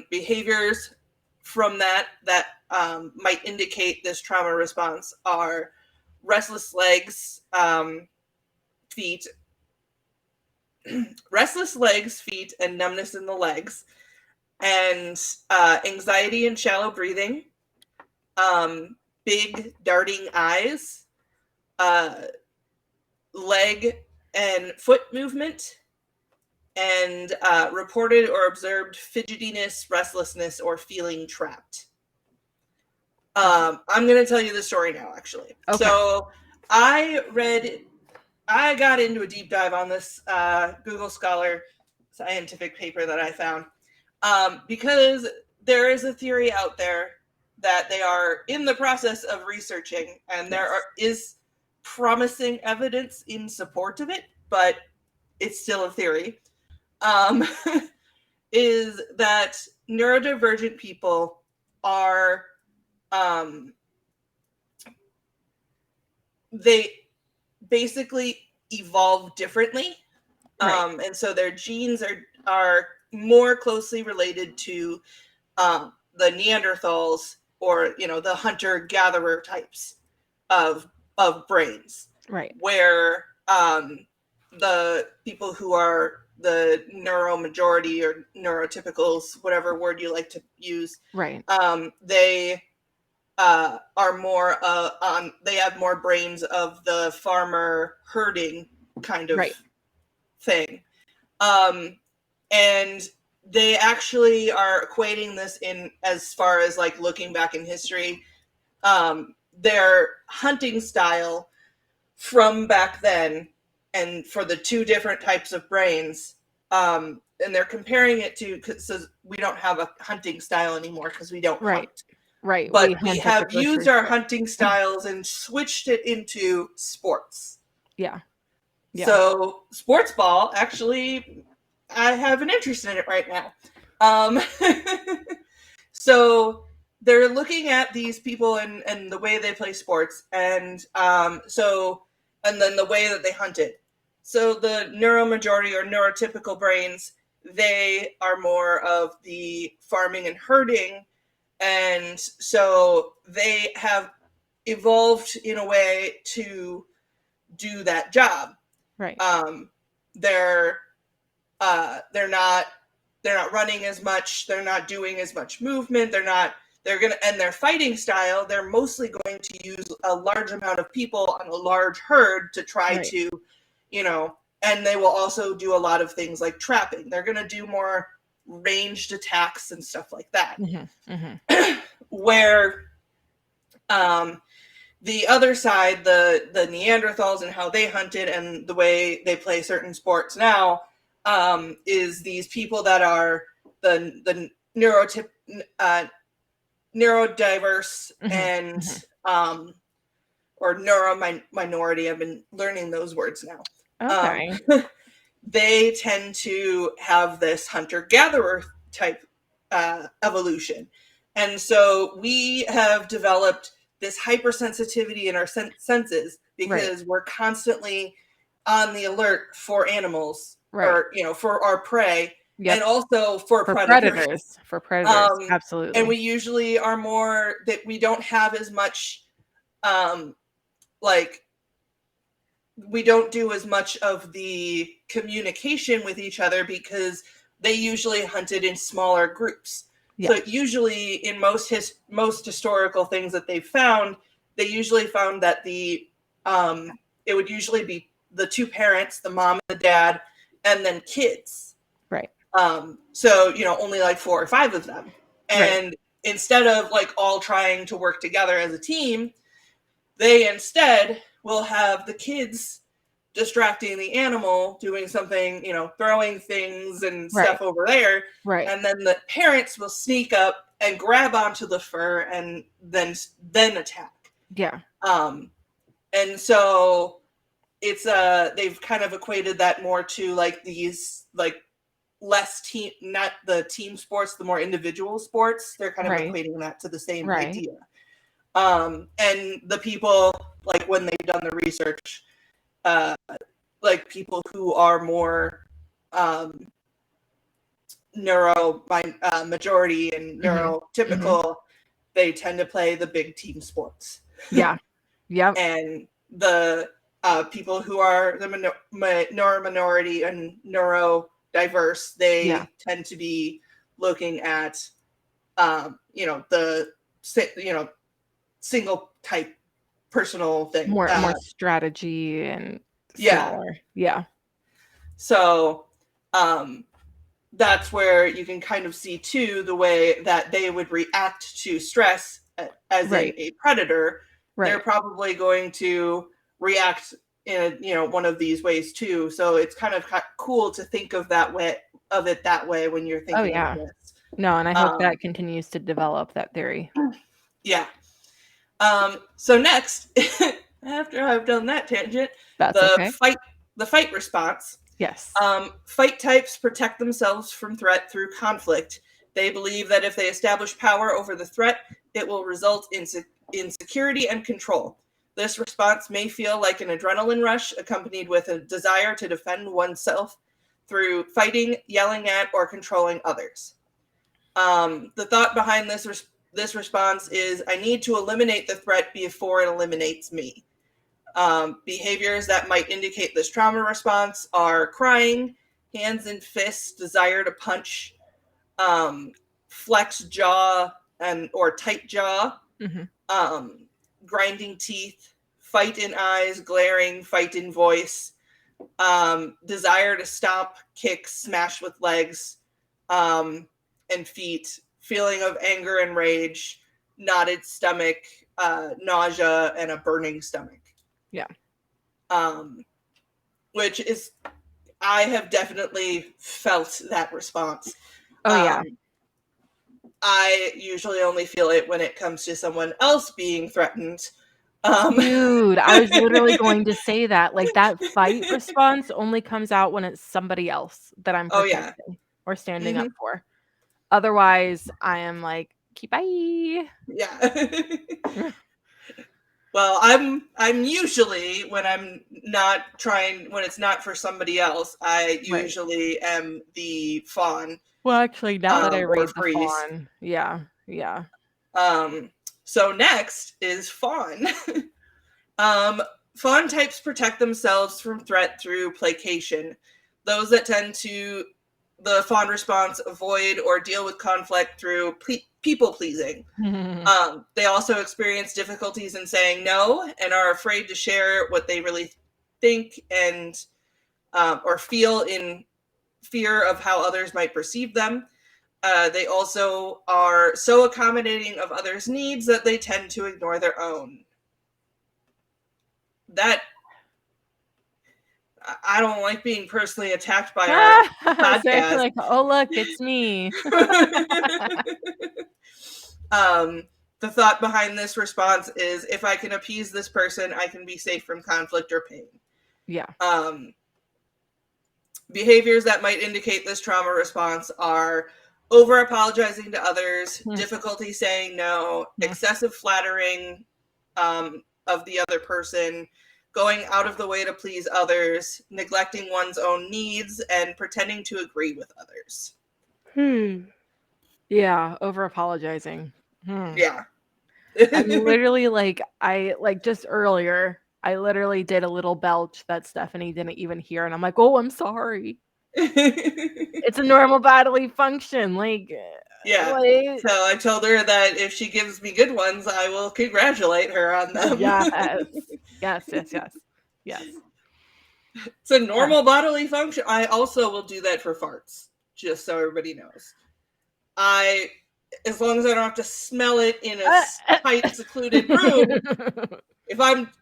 Behaviors from that might indicate this trauma response are restless legs, feet, and numbness in the legs, and anxiety and shallow breathing, big darting eyes, leg and foot movement, and reported or observed fidgetiness, restlessness, or feeling trapped. I'm going to tell you the story now, actually. Okay. So I got into a deep dive on this Google Scholar scientific paper that I found because there is a theory out there that they are in the process of researching, and there is promising evidence in support of it, but it's still a theory, is that neurodivergent people are they basically evolve differently. Right. And so their genes are more closely related to the Neanderthals, or, the hunter-gatherer types of brains. Right. Where the people who are the neuromajority or neurotypicals, whatever word you like to use, right. They are more they have more brains of the farmer herding kind of thing. And they actually are equating this in as far as like looking back in history, their hunting style from back then, and for the two different types of brains, and they're comparing it to, because we don't have a hunting style anymore because we don't hunt. Right. But we have used our hunting styles and switched it into sports. Yeah. So sports ball, actually, I have an interest in it right now. So they're looking at these people and the way they play sports, and then the way that they hunt it. So the neuromajority or neurotypical brains, they are more of the farming and herding. And so they have evolved in a way to do that job. Right. They're not running as much. They're not doing as much movement. And their fighting style, they're mostly going to use a large amount of people on a large herd to try to, and they will also do a lot of things like trapping. They're going to do more ranged attacks and stuff like that. Mm-hmm. Mm-hmm. Where the other side, the Neanderthals and how they hunted and the way they play certain sports now, is these people that are the neurodiverse, mm-hmm. and mm-hmm. Or minority. I've been learning those words now. Okay. They tend to have this hunter-gatherer type evolution. And so we have developed this hypersensitivity in our senses because we're constantly on the alert for animals, or, for our prey, and also for predators. For predators, absolutely. And we usually are more that we don't have as much, we don't do as much of the communication with each other because they usually hunted in smaller groups. Yeah. So usually in most historical things that they've found, they usually found that it would usually be the two parents, the mom and the dad, and then kids. Right. So, only like 4 or 5 of them. And instead of like all trying to work together as a team, they instead will have the kids distracting the animal, doing something, throwing things and stuff over there. Right. And then the parents will sneak up and grab onto the fur and then attack. Yeah. And so it's they've kind of equated that more to like these like less team, not the team sports, the more individual sports. They're kind of equating that to the same idea. And the people, like when they've done the research, like people who are more majority and neurotypical, mm-hmm. they tend to play the big team sports. Yeah. Yeah. And the people who are the minority and neurodiverse, they tend to be looking at, the single type personal thing. More strategy and smaller. Yeah. So that's where you can kind of see too the way that they would react to stress as in a predator, they're Right. probably going to react in one of these ways too. So it's kind of cool to think of it that way when you're Oh, thinking of yeah. this. No, and I hope that continues to develop that theory. Yeah. So next, after I've done that tangent, That's okay. the fight response. Yes. Fight types protect themselves from threat through conflict. They believe that if they establish power over the threat, it will result in security and control. This response may feel like an adrenaline rush accompanied with a desire to defend oneself through fighting, yelling at, or controlling others. The thought behind this response is, I need to eliminate the threat before it eliminates me. Behaviors that might indicate this trauma response are crying, hands and fists, desire to punch, flex jaw or tight jaw, grinding teeth, fight in eyes, glaring, fight in voice, desire to stomp, kick, smash with legs and feet, feeling of anger and rage, knotted stomach, nausea, and a burning stomach. Yeah. Which is, I have definitely felt that response. Oh, yeah. I usually only feel it when it comes to someone else being threatened. Dude, I was literally going to say that. Like, that fight response only comes out when it's somebody else that I'm protecting or standing up for. Otherwise, I am like, okay, bye. Yeah. Well, I'm usually, when it's not for somebody else, I usually am the fawn. Well, actually, now that I read the freeze. fawn, yeah. So next is fawn. Fawn types protect themselves from threat through placation. Those that tend to the fawn response avoid or deal with conflict through people pleasing. They also experience difficulties in saying no and are afraid to share what they really think and or feel, in fear of how others might perceive them. They also are so accommodating of others' needs that they tend to ignore their own. That I don't like being personally attacked by our podcast. Like, oh look, it's me. The thought behind this response is, if I can appease this person, I can be safe from conflict or pain. Yeah. Behaviors that might indicate this trauma response are over apologizing to others, difficulty saying no, excessive flattering of the other person, going out of the way to please others, neglecting one's own needs, and pretending to agree with others. Yeah, over apologizing. Yeah. I'm literally just earlier, I literally did a little belch that Stephenie didn't even hear, and I'm like, oh, I'm sorry. It's a normal bodily function. Yeah. So I told her that if she gives me good ones, I will congratulate her on them. Yes. It's a normal bodily function. I also will do that for farts, just so everybody knows. As long as I don't have to smell it in a tight, secluded room,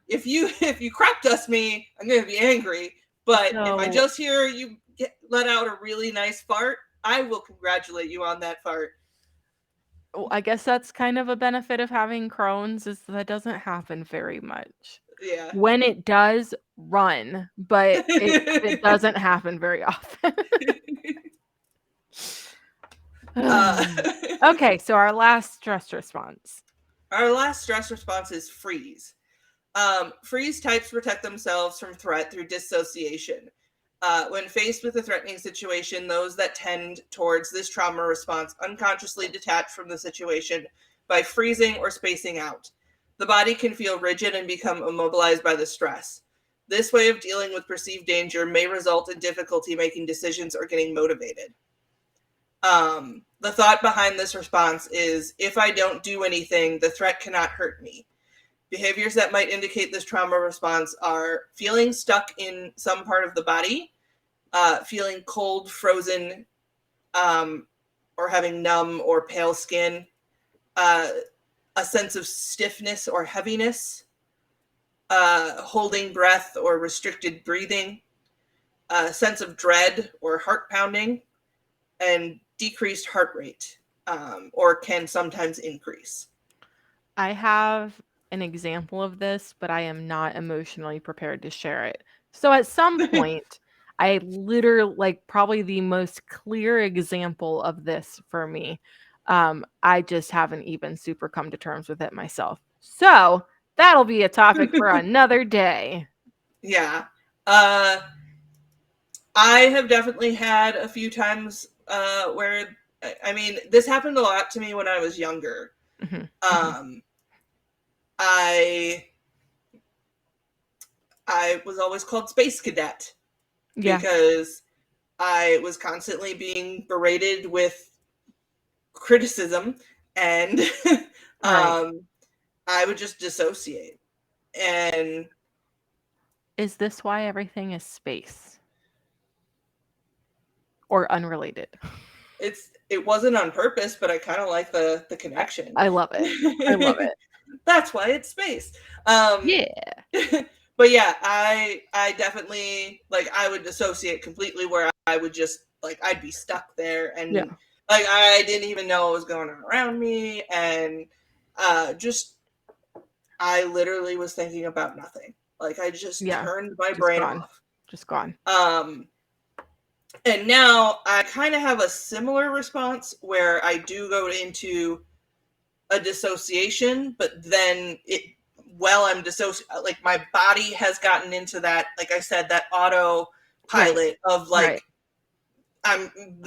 if you crop dust me, I'm going to be angry. But if I just hear you let out a really nice fart, I will congratulate you on that fart. I guess that's kind of a benefit of having Crohn's, is that doesn't happen very much. Yeah. When it does, run, but it doesn't happen very often. Okay, so our last stress response. Our last stress response is freeze. Freeze types protect themselves from threat through dissociation. When faced with a threatening situation, those that tend towards this trauma response unconsciously detach from the situation by freezing or spacing out. The body can feel rigid and become immobilized by the stress. This way of dealing with perceived danger may result in difficulty making decisions or getting motivated. The thought behind this response is, if I don't do anything, the threat cannot hurt me. Behaviors that might indicate this trauma response are feeling stuck in some part of the body, feeling cold, frozen, or having numb or pale skin, a sense of stiffness or heaviness, holding breath or restricted breathing, a sense of dread or heart pounding, and decreased heart rate, or can sometimes increase. I have an example of this, but I am not emotionally prepared to share it. So at some point, I literally, like, probably the most clear example of this for me, I just haven't even super come to terms with it myself. So that'll be a topic for another day. Yeah. I have definitely had a few times where, I mean, this happened a lot to me when I was younger. Mm-hmm. I was always called Space Cadet because I was constantly being berated with criticism, and Right. I would just dissociate. And Is this why everything is space? Or unrelated? it wasn't on purpose, but I kind of like the connection. I love it. I love it. That's why it's space. Yeah. But yeah, I definitely, like, I would dissociate completely, where I would just, like, I'd be stuck there, and like I didn't even know what was going on around me, and just I literally was thinking about nothing. Like, I just turned my brain off. Just gone. And now I kind of have a similar response where I do go into a dissociation, but then while I'm like, my body has gotten into that, like I said, that autopilot of, like,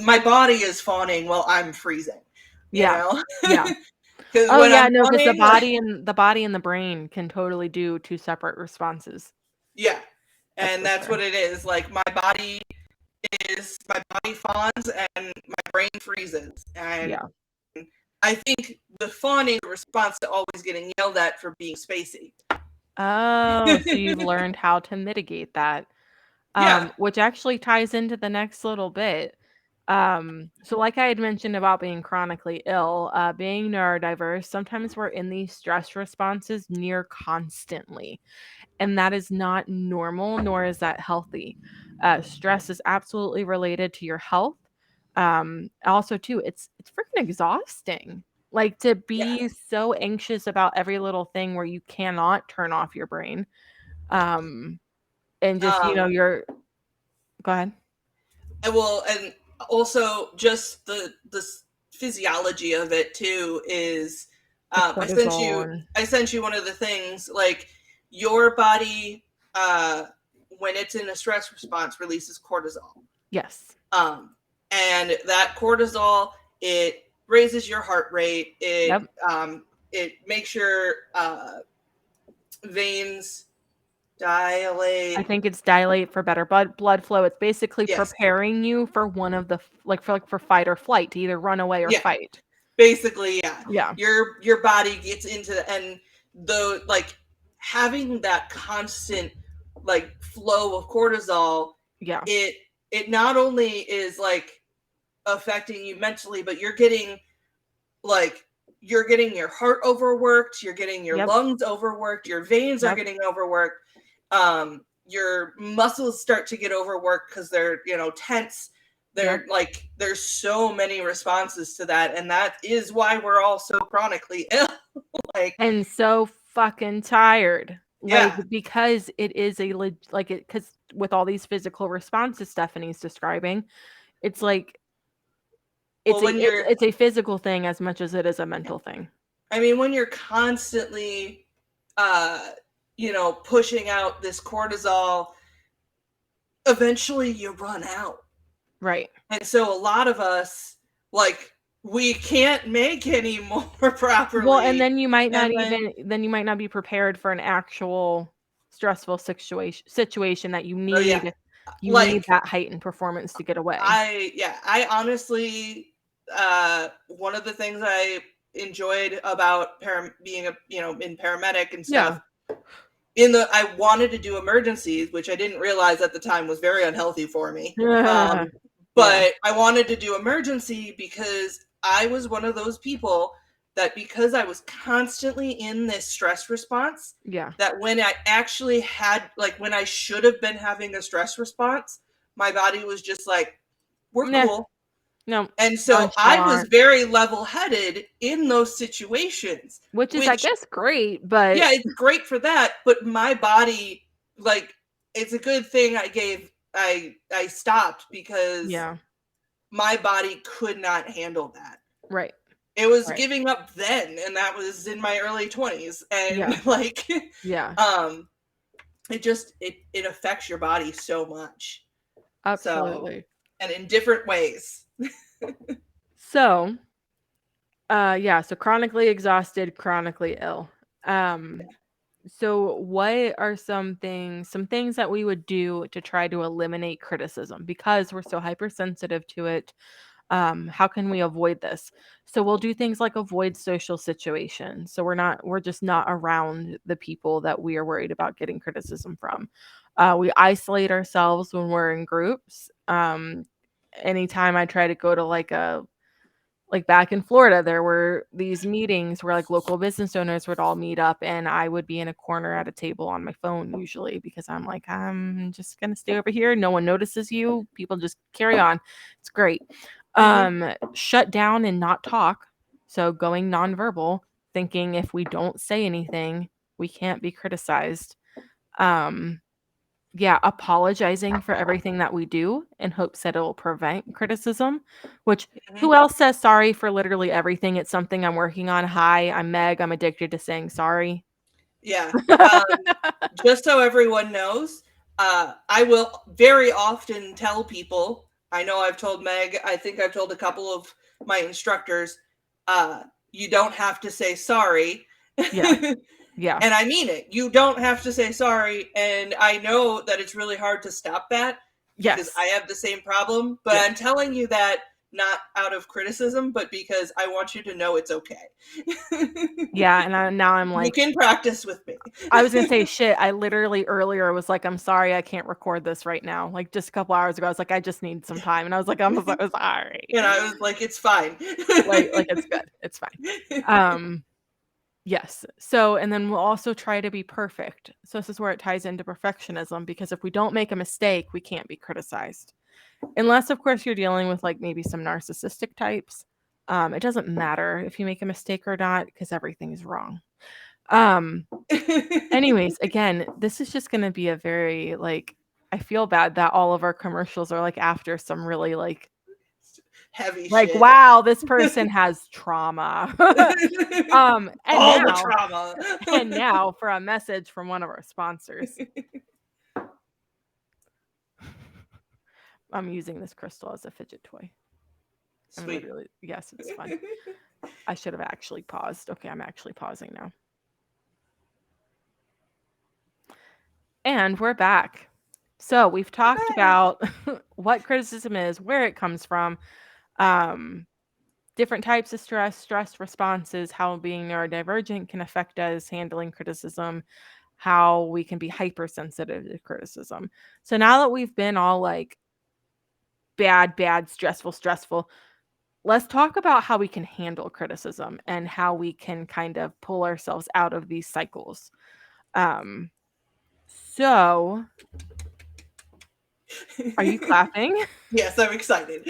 my body is fawning while I'm freezing. You know? Yeah. Oh yeah, no, because the body and the brain can totally do two separate responses. Yeah. And that's what it is. Like, my body fawns and my brain freezes. And I think the fawning response to always getting yelled at for being spacey. Oh, so you've learned how to mitigate that. Which actually ties into the next little bit. So like I had mentioned about being chronically ill, being neurodiverse, sometimes we're in these stress responses near constantly. And that is not normal, nor is that healthy. Stress is absolutely related to your health. Also, too, it's freaking exhausting. Like, to be so anxious about every little thing where you cannot turn off your brain. And just, you're. Go ahead. And also just the physiology of it too is, I sent you one of the things, like, your body, when it's in a stress response, releases cortisol. Yes. And that cortisol, it raises your heart rate. It makes your veins dilate. I think it's dilate for better blood flow. It's basically preparing you for one of the, for fight or flight, to either run away or fight. Basically, your body gets into, and like, having that constant, like, flow of cortisol, it not only is, like, affecting you mentally, but you're getting your heart overworked, you're getting your lungs overworked, your veins are getting overworked, your muscles start to get overworked because they're, tense. They're like, there's so many responses to that, and that is why we're all so chronically ill. And so fucking tired. Because it is because with all these physical responses Stephenie's describing, it's like it's a physical thing as much as it is a mental thing. I mean, when you're constantly pushing out this cortisol, eventually you run out. Right. And so a lot of us, like, we can't make any more properly. Well, and then you might not be prepared for an actual stressful situation that you need. You need that heightened performance to get away. I honestly, one of the things I enjoyed about being in paramedic and stuff, I wanted to do emergencies, which I didn't realize at the time was very unhealthy for me. But I wanted to do emergency because I was one of those people that because I was constantly in this stress response, that when I actually had, like, when I should have been having a stress response, my body was just like, we're cool. No. And so I was very level-headed in those situations. Which is, I guess, great, but... Yeah, it's great for that, but my body, like, it's a good thing I stopped, because my body could not handle that. Right. It was giving up then, and that was in my early 20s. And like, it affects your body so much. Absolutely. So, and in different ways. So, so chronically exhausted, chronically ill. So what are some things that we would do to try to eliminate criticism because we're so hypersensitive to it? How can we avoid this? So we'll do things like avoid social situations. So we're just not around the people that we are worried about getting criticism from. We isolate ourselves when we're in groups. Anytime I try to go to like back in Florida, there were these meetings where like local business owners would all meet up, and I would be in a corner at a table on my phone usually, because I'm like, I'm just going to stay over here. No one notices you. People just carry on. It's great. Shut down and not talk. So going nonverbal, thinking if we don't say anything, we can't be criticized. Apologizing for everything that we do in hopes that it will prevent criticism, which who else says sorry for literally everything? It's something I'm working on. Hi, I'm Meg. I'm addicted to saying sorry. Yeah. Just so everyone knows, I will very often tell people, I know I've told Meg, I think I've told a couple of my instructors, you don't have to say sorry. Yeah. And I mean it. You don't have to say sorry. And I know that it's really hard to stop that, because I have the same problem. But I'm telling you that not out of criticism, but because I want you to know it's okay. And now I'm like, you can practice with me. I was gonna say, shit, I literally earlier was like, I'm sorry, I can't record this right now. Like just a couple hours ago, I was like, I just need some time. And I was like, I'm so sorry. And I was like, it's fine. like it's good. It's fine. Yes. So, and then we'll also try to be perfect. So this is where it ties into perfectionism, because if we don't make a mistake, we can't be criticized. Unless, of course, you're dealing with like maybe some narcissistic types. It doesn't matter if you make a mistake or not, because everything is wrong. Anyways, again, this is just going to be a very like, I feel bad that all of our commercials are like after some really like heavy like shit. Wow, this person has trauma. And all now, the trauma. And now for a message from one of our sponsors. I'm using this crystal as a fidget toy. Sweet. Yes, it's fun. I should have actually paused. Okay, I'm actually pausing now. And we're back. So we've talked about what criticism is, where it comes from, different types of stress responses, how being neurodivergent can affect us handling criticism, how we can be hypersensitive to criticism. So now that we've been all like bad, stressful, let's talk about how we can handle criticism and how we can kind of pull ourselves out of these cycles. So are you clapping? Yes, I'm excited.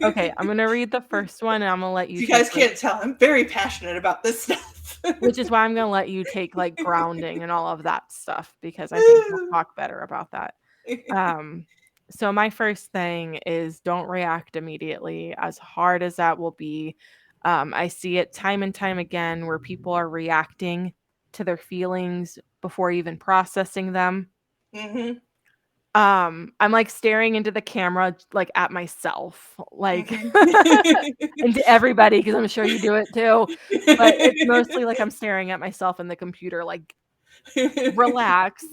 Okay, I'm going to read the first one, and I'm going to let you... You guys can't tell, I'm very passionate about this stuff. Which is why I'm going to let you take like grounding and all of that stuff, because I think we'll talk better about that. So my first thing is, don't react immediately, as hard as that will be. I see it time and time again where people are reacting to their feelings before even processing them. I'm like staring into the camera, like at myself, like into everybody, because I'm sure you do it too. But it's mostly like I'm staring at myself in the computer, like relax,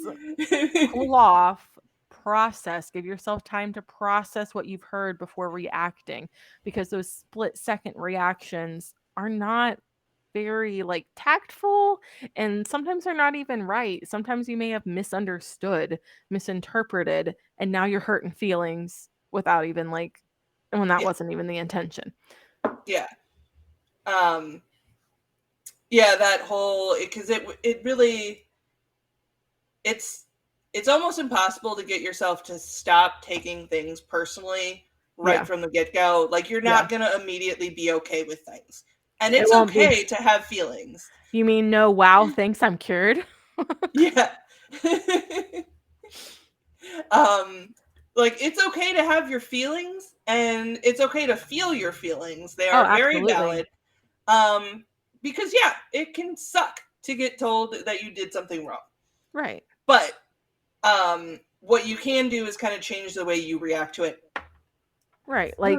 cool off, process, give yourself time to process what you've heard before reacting, because those split-second reactions are not very like tactful, and sometimes they're not even right. Sometimes you may have misunderstood, misinterpreted, and now you're hurting feelings without even like, when that wasn't even the intention. Yeah. Yeah, that whole, because it really, it's almost impossible to get yourself to stop taking things personally right from the get-go. Like, you're not going to immediately be okay with things. And it's okay to have feelings. You mean no, wow, thanks, I'm cured? Yeah. Like, it's okay to have your feelings, and it's okay to feel your feelings. They are very valid. Because, yeah, it can suck to get told that you did something wrong. Right. But what you can do is kind of change the way you react to it. Right. Like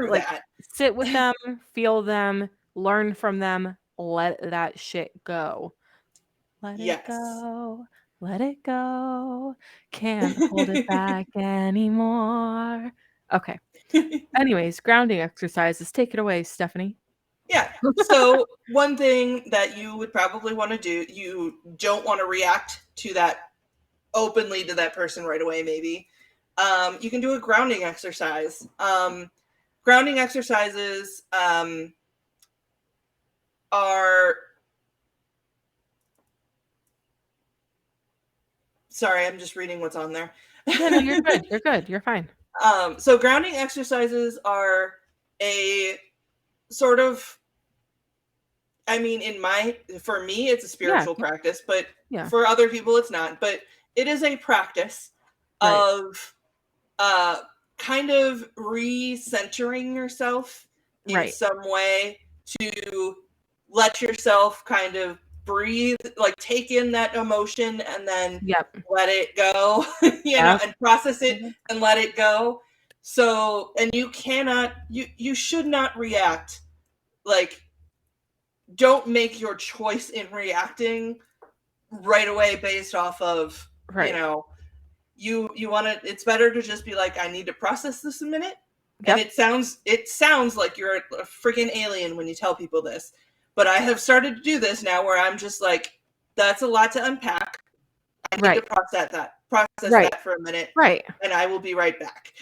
sit with them, feel them, learn from them, let that shit go. Let it go. Let it go. Can't hold it back anymore. Okay. Anyways, grounding exercises. Take it away, Stephenie. Yeah. So one thing that you would probably want to do, you don't want to react to that openly to that person right away, maybe. You can do a grounding exercise. Grounding exercises are... Sorry, I'm just reading what's on there. Yeah, no, you're good. You're good. You're fine. So grounding exercises are a sort of, I mean, for me, it's a spiritual practice, but for other people, it's not. But it is a practice of kind of recentering yourself in some way to let yourself kind of breathe, like take in that emotion and then let it go, know, and process it and let it go. So, and you should not react. Like, don't make your choice in reacting right away based off of, you know, you want to, it's better to just be like, I need to process this a minute. And it sounds like you're a freaking alien when you tell people this, but I have started to do this now where I'm just like, that's a lot to unpack. I need to process that for a minute. And I will be right back.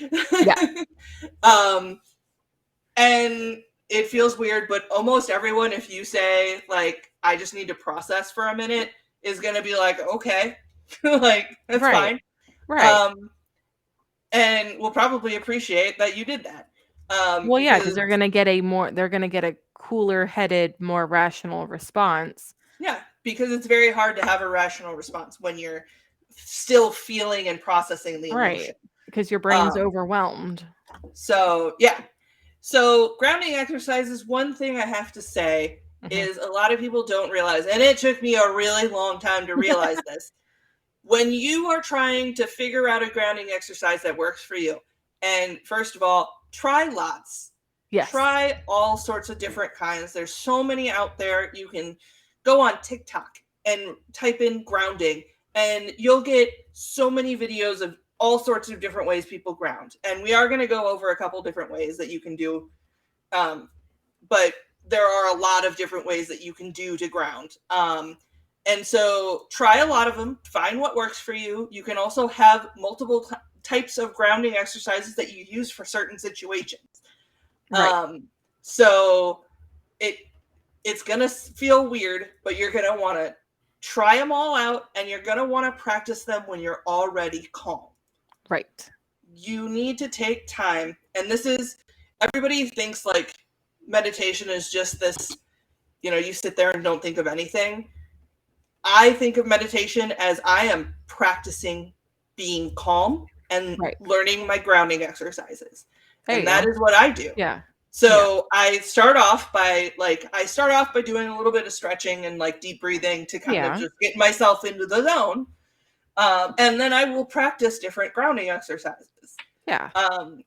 And it feels weird, but almost everyone, if you say like, I just need to process for a minute, is going to be like, okay, like, that's fine. And we'll probably appreciate that you did that. Well, yeah, because they're gonna get a cooler headed, more rational response. Yeah, because it's very hard to have a rational response when you're still feeling and processing the emotion. Because your brain's overwhelmed. So yeah. So grounding exercises, one thing I have to say is a lot of people don't realize, and it took me a really long time to realize this. When you are trying to figure out a grounding exercise that works for you, and first of all, try lots. Yes. Try all sorts of different kinds. There's so many out there. You can go on TikTok and type in grounding, and you'll get so many videos of all sorts of different ways people ground. And we are going to go over a couple different ways that you can do. But there are a lot of different ways that you can do to ground. And so try a lot of them, find what works for you. You can also have multiple types of grounding exercises that you use for certain situations. So it's going to feel weird, but you're going to want to try them all out, and you're going to want to practice them when you're already calm. Right. You need to take time. And this is, everybody thinks like meditation is just this, you sit there and don't think of anything. I think of meditation as I am practicing being calm and learning my grounding exercises. And that is what I do. Yeah. So I start off by doing a little bit of stretching and like deep breathing to kind of just get myself into the zone. And then I will practice different grounding exercises. Yeah.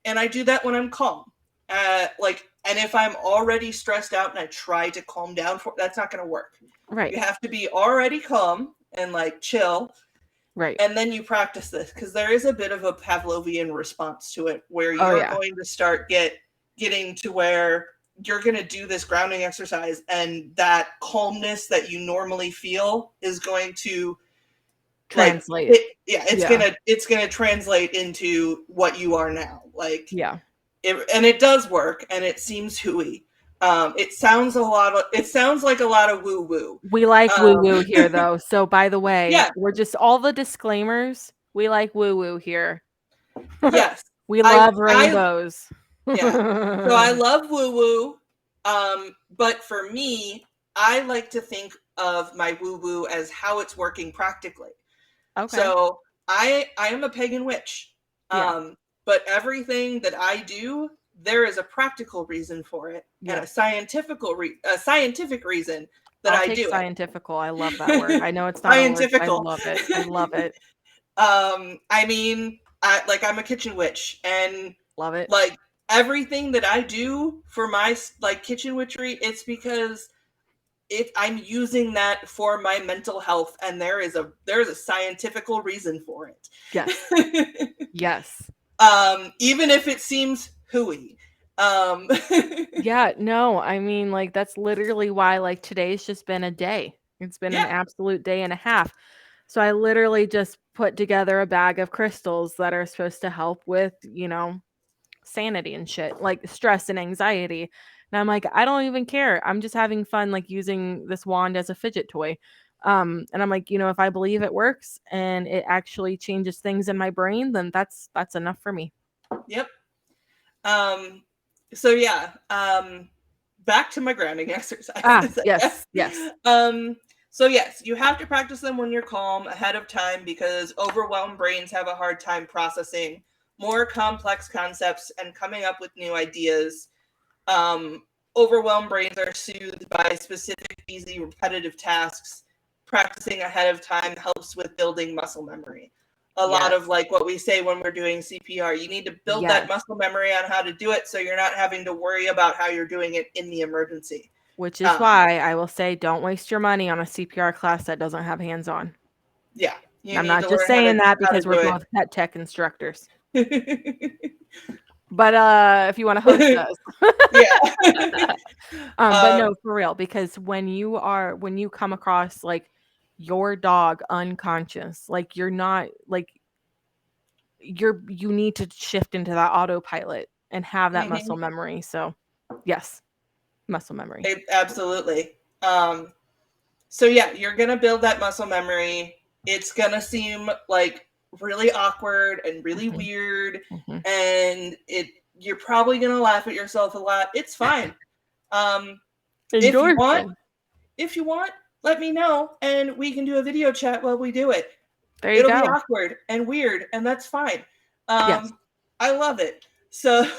And I do that when I'm calm. And if I'm already stressed out and I try to calm down, that's not going to work. Right. You have to be already calm and like chill. Right. And then you practice this, because there is a bit of a Pavlovian response to it where you're going to start getting to where you're going to do this grounding exercise, and that calmness that you normally feel is going to translate. It's gonna translate into what you are now. Like, and it does work, and it seems hooey, It sounds like a lot of woo woo. We like woo woo here, though. So by the way, yeah, we're just all the disclaimers. We like woo woo here. yes, We love rainbows. Yeah, so I love woo woo, but for me, I like to think of my woo woo as how it's working practically. Okay. So I am a pagan witch, but everything that I do, there is a practical reason for it, and a scientific reason that I'll I take do scientifical. I love that word. I know it's not scientifical. a word. I love it. I love it. I mean, I'm a kitchen witch, and love it. Like everything that I do for my like kitchen witchery, it's because I'm using that for my mental health, and there is a scientifical reason for it. Yes. Yes. Even if it seems hooey. Yeah, no, I mean, like, that's literally why, like, today's just been a day. It's been an absolute day and a half. So I literally just put together a bag of crystals that are supposed to help with, sanity and shit, like stress and anxiety. And I'm like, I don't even care. I'm just having fun, like, using this wand as a fidget toy. And I'm like, if I believe it works and it actually changes things in my brain, then that's enough for me. Yep. So yeah, back to my grounding exercises. Yes. So yes, you have to practice them when you're calm ahead of time, because overwhelmed brains have a hard time processing more complex concepts and coming up with new ideas. Overwhelmed brains are soothed by specific, easy, repetitive tasks. Practicing ahead of time helps with building muscle memory. A lot of like what we say when we're doing CPR, you need to build that muscle memory on how to do it, so you're not having to worry about how you're doing it in the emergency. Which is why I will say, don't waste your money on a CPR class that doesn't have hands-on. Yeah. I'm not just saying that because we're both pet tech instructors. But if you want to host us. But no, for real, because when you come across like your dog unconscious, like you're not like you need to shift into that autopilot and have that muscle memory. So yes, muscle memory. Absolutely. So yeah, you're gonna build that muscle memory. It's gonna seem like really awkward and really weird, and you're probably gonna laugh at yourself a lot. It's fine. If you want, let me know, and we can do a video chat while we do it. It'll be awkward and weird, and that's fine. I love it. So,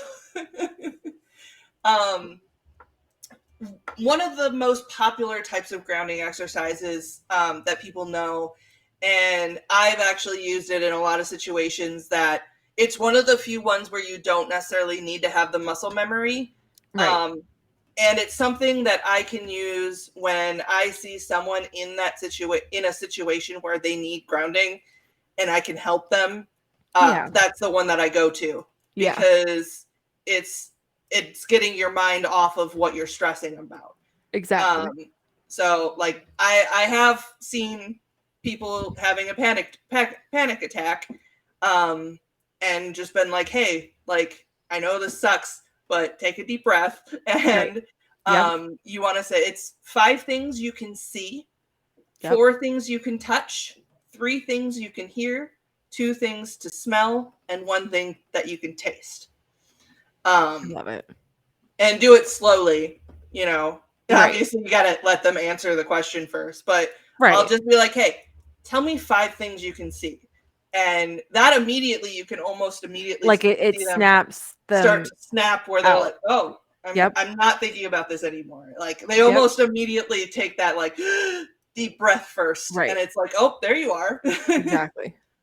one of the most popular types of grounding exercises that people know, and I've actually used it in a lot of situations, that it's one of the few ones where you don't necessarily need to have the muscle memory. Right. And it's something that I can use when I see someone in a situation where they need grounding and I can help them. That's the one that I go to, because it's getting your mind off of what you're stressing about. Exactly. So like I have seen people having a panic attack, and just been like, hey, like, I know this sucks, but take a deep breath. And you want to say it's 5 things you can see, 4 things you can touch, 3 things you can hear, 2 things to smell, and 1 thing that you can taste. Love it. And do it slowly, Obviously you gotta let them answer the question first, but I'll just be like, hey, tell me 5 things you can see. And that immediately, you can almost immediately like it snaps them start to snap, where they're like, oh, I'm not thinking about this anymore. Like they almost immediately take that like deep breath first. And it's like, oh, there you are.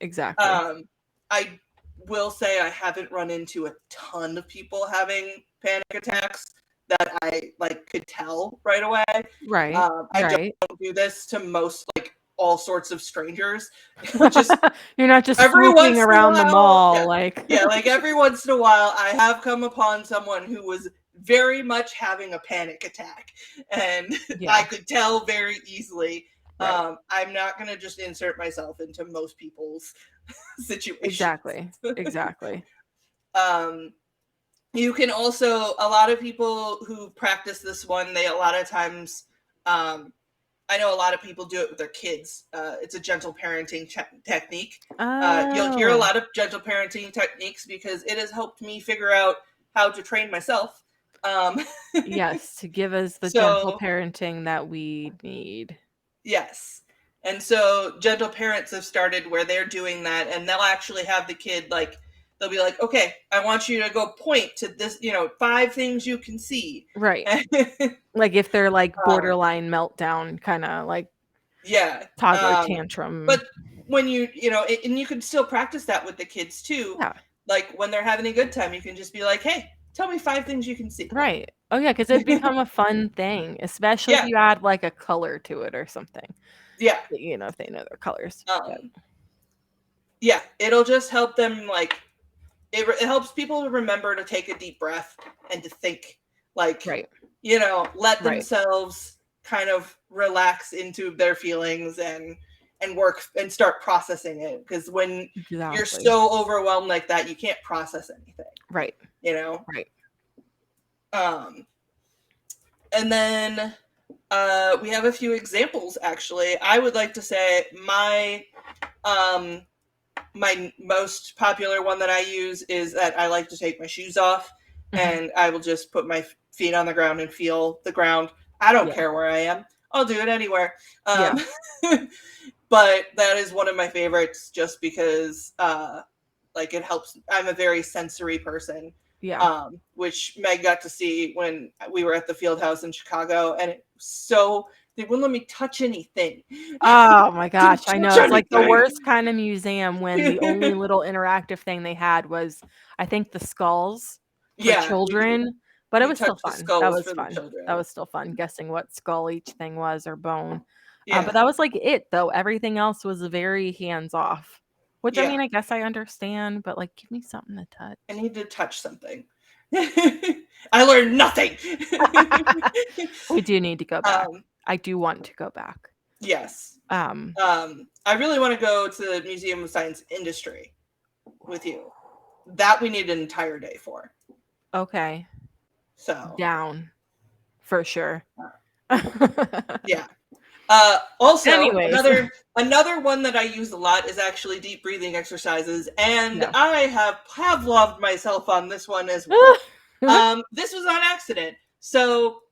Exactly. I will say I haven't run into a ton of people having panic attacks that I like could tell right away. I don't do this to most like all sorts of strangers. Just you're not just swooping around the mall, like every once in a while I have come upon someone who was very much having a panic attack, and I could tell very easily. I'm not going to just insert myself into most people's situations. Exactly. You can also, a lot of people who practice this one, they a lot of times, I know a lot of people do it with their kids. It's a gentle parenting technique. You'll hear a lot of gentle parenting techniques because it has helped me figure out how to train myself. Yes, to give us the gentle parenting that we need. Yes. And so gentle parents have started where they're doing that, and they'll actually have the kid, like, they'll be like, okay, I want you to go point to this, 5 things you can see. Right. Like if they're like borderline meltdown, kind of like toddler tantrum. But when and you can still practice that with the kids too. Yeah. Like when they're having a good time, you can just be like, hey, tell me 5 things you can see. Right. Oh yeah, because it'd become a fun thing, especially if you add like a color to it or something. Yeah. If they know their colors. Yeah, it'll just help them, like, it helps people remember to take a deep breath and to think, like, let themselves kind of relax into their feelings and work and start processing it. Because when you're so overwhelmed like that, you can't process anything. Right. Right. And then we have a few examples, actually. I would like to say my most popular one that I use is that I like to take my shoes off, and I will just put my feet on the ground and feel the ground. I don't care where I am. I'll do it anywhere. But that is one of my favorites just because like it helps. I'm a very sensory person. Yeah. Which Meg got to see when we were at the field house in Chicago, and they wouldn't let me touch anything. Oh my gosh, I know. It's like the worst kind of museum when the only little interactive thing they had was, I think, the skulls for children. But it was still fun. That was fun. That was still fun, guessing what skull each thing was or bone. But that was like it, though. Everything else was very hands-off. Which, I mean, I guess I understand, but like, give me something to touch. I need to touch something. I learned nothing. We do need to go back. I do want to go back. Yes. I really want to go to the Museum of Science Industry with you. That we need an entire day for. Okay. So down for sure. Yeah. Also, another one that I use a lot is actually deep breathing exercises, and I have Pavloved myself on this one as well. This was on accident. So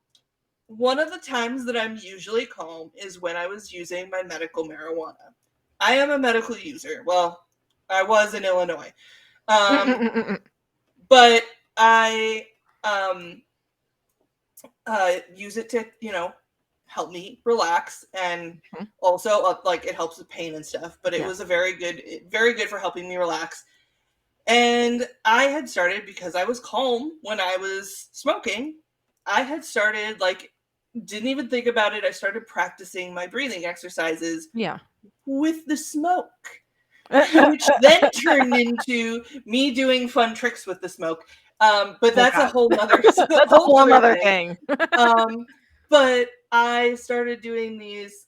one of the times that I'm usually calm is when I was using my medical marijuana. I am a medical user. Well, I was in Illinois. But I use it to, help me relax, and also like it helps with pain and stuff, but it was very good for helping me relax. And I had started, because I was calm when I was smoking, I had started, like, didn't even think about it. I started practicing my breathing exercises with the smoke, which then turned into me doing fun tricks with the smoke. But that's a whole nother that's a whole other thing. But I started doing these,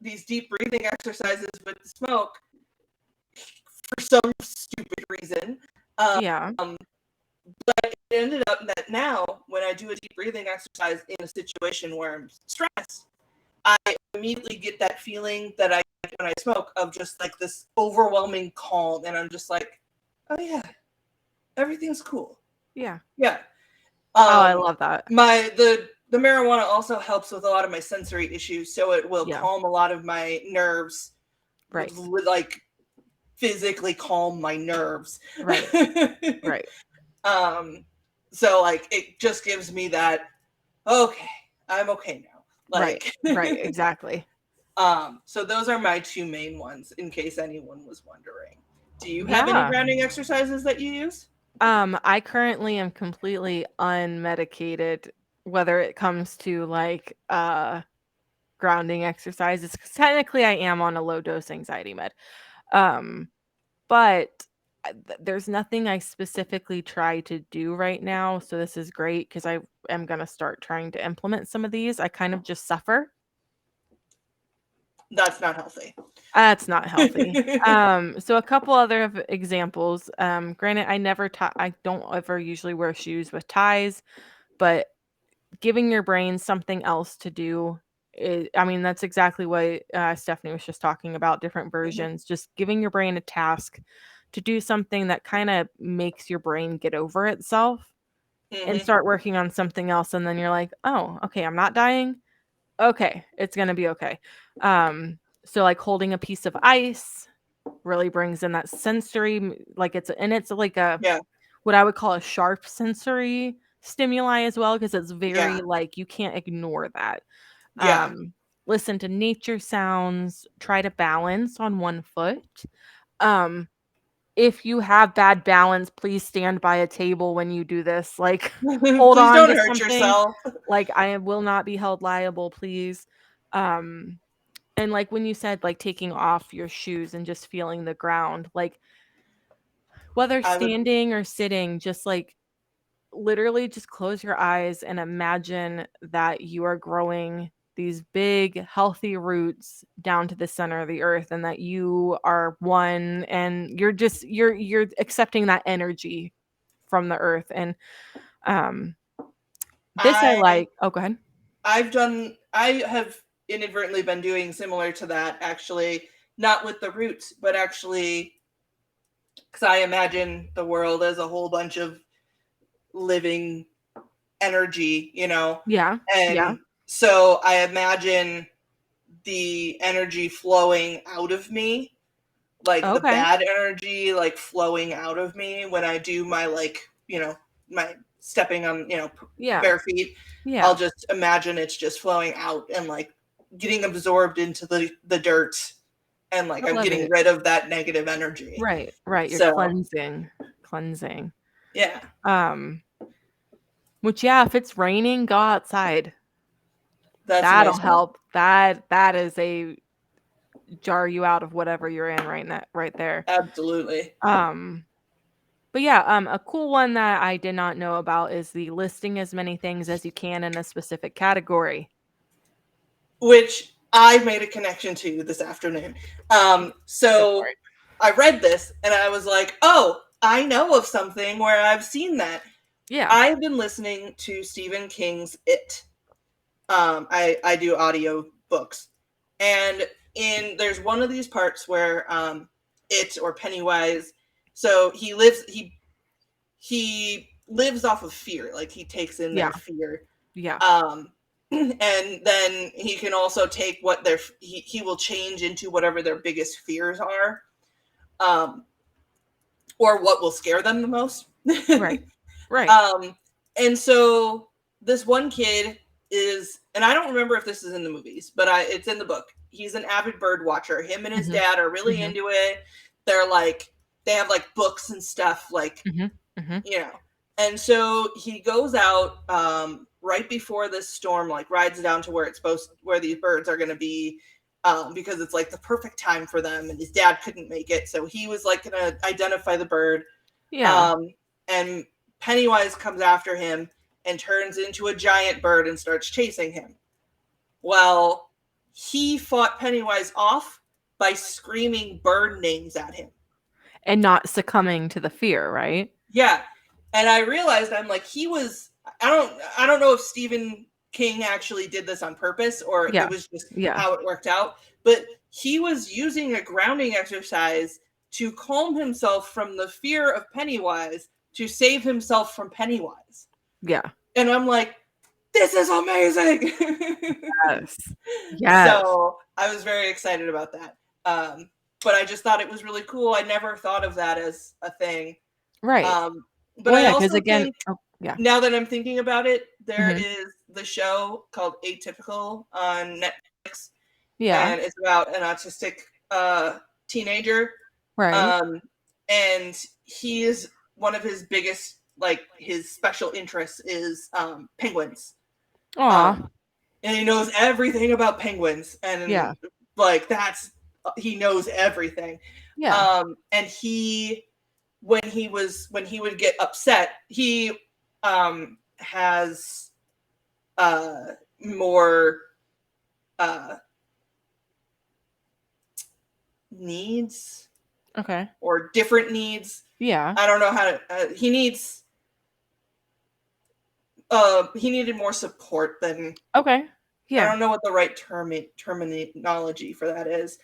these deep breathing exercises with the smoke for some stupid reason. But it ended up that now, when I do a deep breathing exercise in a situation where I'm stressed, I immediately get that feeling that I get when I smoke, of just like this overwhelming calm, and I'm just like, oh yeah, everything's cool. Yeah. I love that. The marijuana also helps with a lot of my sensory issues, so it will calm a lot of my nerves. Right. Like physically calm my nerves. Right. Right. So like it just gives me that, okay, I'm okay now. Like, right, exactly. So those are my 2 main ones, in case anyone was wondering. Do you have any grounding exercises that you use? I currently am completely unmedicated, whether it comes to like grounding exercises, because technically I am on a low dose anxiety med. But there's nothing I specifically try to do right now, so this is great because I am going to start trying to implement some of these. I kind of just suffer. That's not healthy. That's not healthy. So a couple other examples. Granted, I don't ever usually wear shoes with ties, but giving your brain something else to do. That's exactly what Stephenie was just talking about, different versions. Just giving your brain a task to do something that kind of makes your brain get over itself and start working on something else. And then you're like, oh, okay, I'm not dying. Okay, it's going to be okay. So like holding a piece of ice really brings in that sensory, like it's like what I would call a sharp sensory stimuli as well, because it's very like you can't ignore that. Listen to nature sounds, try to balance on one foot. If you have bad balance, please stand by a table when you do this. Like hold Please on don't to hurt something. yourself. Like I will not be held liable, please. And like when you said like taking off your shoes and just feeling the ground, like whether standing or sitting, just like literally just close your eyes and imagine that you are growing these big healthy roots down to the center of the earth, and that you are one, and you're accepting that energy from the earth. And this I like. Oh, go ahead. I have inadvertently been doing similar to that, actually, not with the roots, but actually because I imagine the world as a whole bunch of living energy, Yeah. And so I imagine the energy flowing out of me, like the bad energy, like flowing out of me when I do my, like, my stepping on, bare feet. I'll just imagine it's just flowing out and like getting absorbed into the dirt, and like I'm getting rid of that negative energy. Right. You're cleansing. Yeah. Which, if it's raining, go outside. That'll help. That is a jar you out of whatever you're in right there. Absolutely. But a cool one that I did not know about is the listing as many things as you can in a specific category, which I made a connection to this afternoon. So I read this and I was like, oh, I know of something where I've seen that. Yeah. I've been listening to Stephen King's It. I do audio books, and there's one of these parts where It, or Pennywise, so he lives off of fear, like he takes in their fear. And then he can also take what he will change into whatever their biggest fears are, or what will scare them the most. Right. And so this one kid is, and I don't remember if this is in the movies, but it's in the book. He's an avid bird watcher. Him and his dad are really into it. They're like, they have like books and stuff, like, And so he goes out right before this storm, like rides down to where these birds are going to be, because it's like the perfect time for them. And his dad couldn't make it, so he was like going to identify the bird. And Pennywise comes after him and turns into a giant bird and starts chasing him. Well, he fought Pennywise off by screaming bird names at him and not succumbing to the fear, right? Yeah. And I realized, I'm like, I don't know if Stephen King actually did this on purpose, or it was just how it worked out, but he was using a grounding exercise to calm himself from the fear of Pennywise to save himself from Pennywise. Yeah. And I'm like, this is amazing. Yes. So I was very excited about that. But I just thought it was really cool. I never thought of that as a thing. Right. But I also think, now that I'm thinking about it, there is the show called Atypical on Netflix. Yeah. And it's about an autistic teenager. Right. And he is, one of his biggest, like, his special interests is penguins. And he knows everything about penguins. And like, he knows everything. And when he would get upset, he has more needs. Okay. Or different needs. Yeah. I don't know how to. He needs. He needed more support than. Okay. Yeah. I don't know what the right terminology for that is.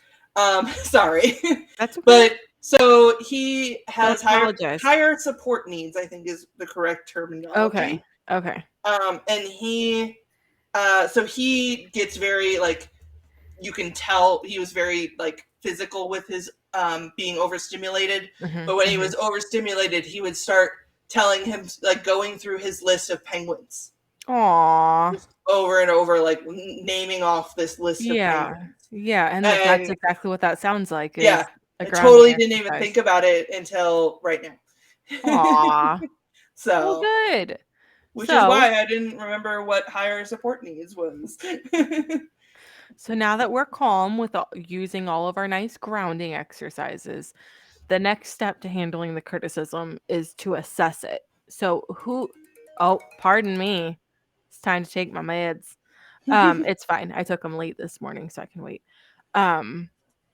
Sorry. That's okay. But so he has higher support needs, I think is the correct terminology. Okay. And he so he gets very like, you can tell he was very like physical with his being overstimulated. But when he was overstimulated, he would start telling him, like, going through his list of penguins. Aww. Just over and over, like naming off this list of penguins. Yeah, and like that's exactly what that sounds like. Yeah, I totally didn't even think about it until right now. Aww. So good. Which is why I didn't remember what higher support needs was. So now that we're calm with using all of our nice grounding exercises, the next step to handling the criticism is to assess it. So pardon me. It's time to take my meds. It's fine. I took them late this morning, so I can wait.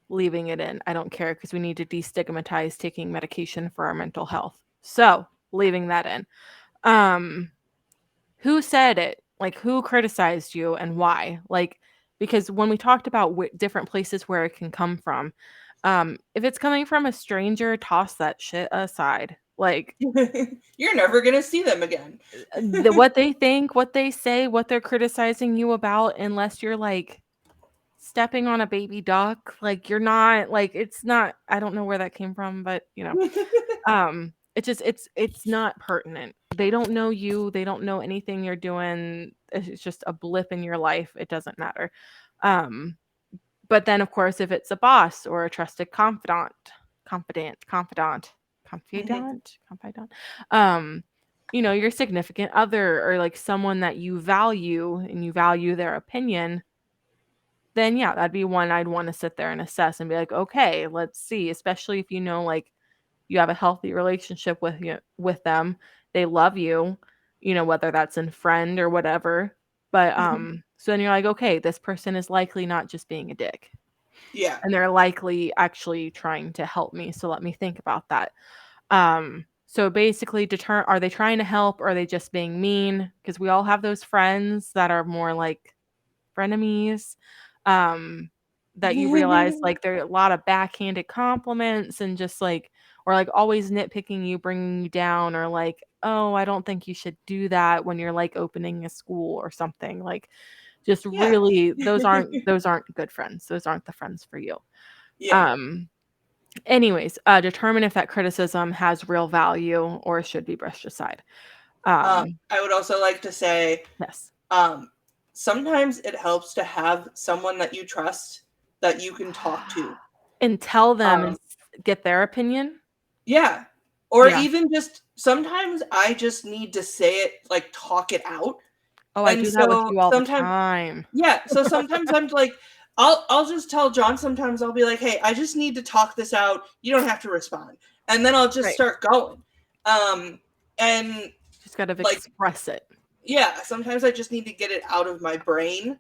Leaving it in. I don't care because we need to destigmatize taking medication for our mental health. So leaving that in. Who said it? Like, who criticized you and why? Like, because when we talked about different places where it can come from, if it's coming from a stranger, toss that shit aside. Like, you're never gonna see them again. What they think, what they say, what they're criticizing you about, unless you're like stepping on a baby duck, like you're not like it's not. I don't know where that came from, but it's not pertinent. They don't know you. They don't know anything you're doing. It's just a blip in your life. It doesn't matter. But then of course, if it's a boss or a trusted confidant, your significant other or like someone that you value and you value their opinion, then yeah, that'd be one I'd want to sit there and assess and be like, okay, let's see, especially if like you have a healthy relationship with them, they love you, whether that's in friend or whatever. But so then you're like, okay, this person is likely not just being a dick. Yeah. And they're likely actually trying to help me. So let me think about that. So basically are they trying to help or are they just being mean? Because we all have those friends that are more like frenemies, that you realize like there are a lot of backhanded compliments and just like, or like always nitpicking you, bringing you down, or like, oh, I don't think you should do that when you're like opening a school or something. Like, just really, those aren't good friends. Those aren't the friends for you. Yeah. Anyways, determine if that criticism has real value or should be brushed aside. I would also like to say, yes. Sometimes it helps to have someone that you trust that you can talk to and tell them and get their opinion. Yeah. Or even just sometimes I just need to say it, like talk it out. Oh, I do that with you all the time. Yeah. So sometimes I'm like, I'll just tell John, sometimes I'll be like, hey, I just need to talk this out. You don't have to respond. And then I'll just start going. And just gotta express it. Yeah. Sometimes I just need to get it out of my brain.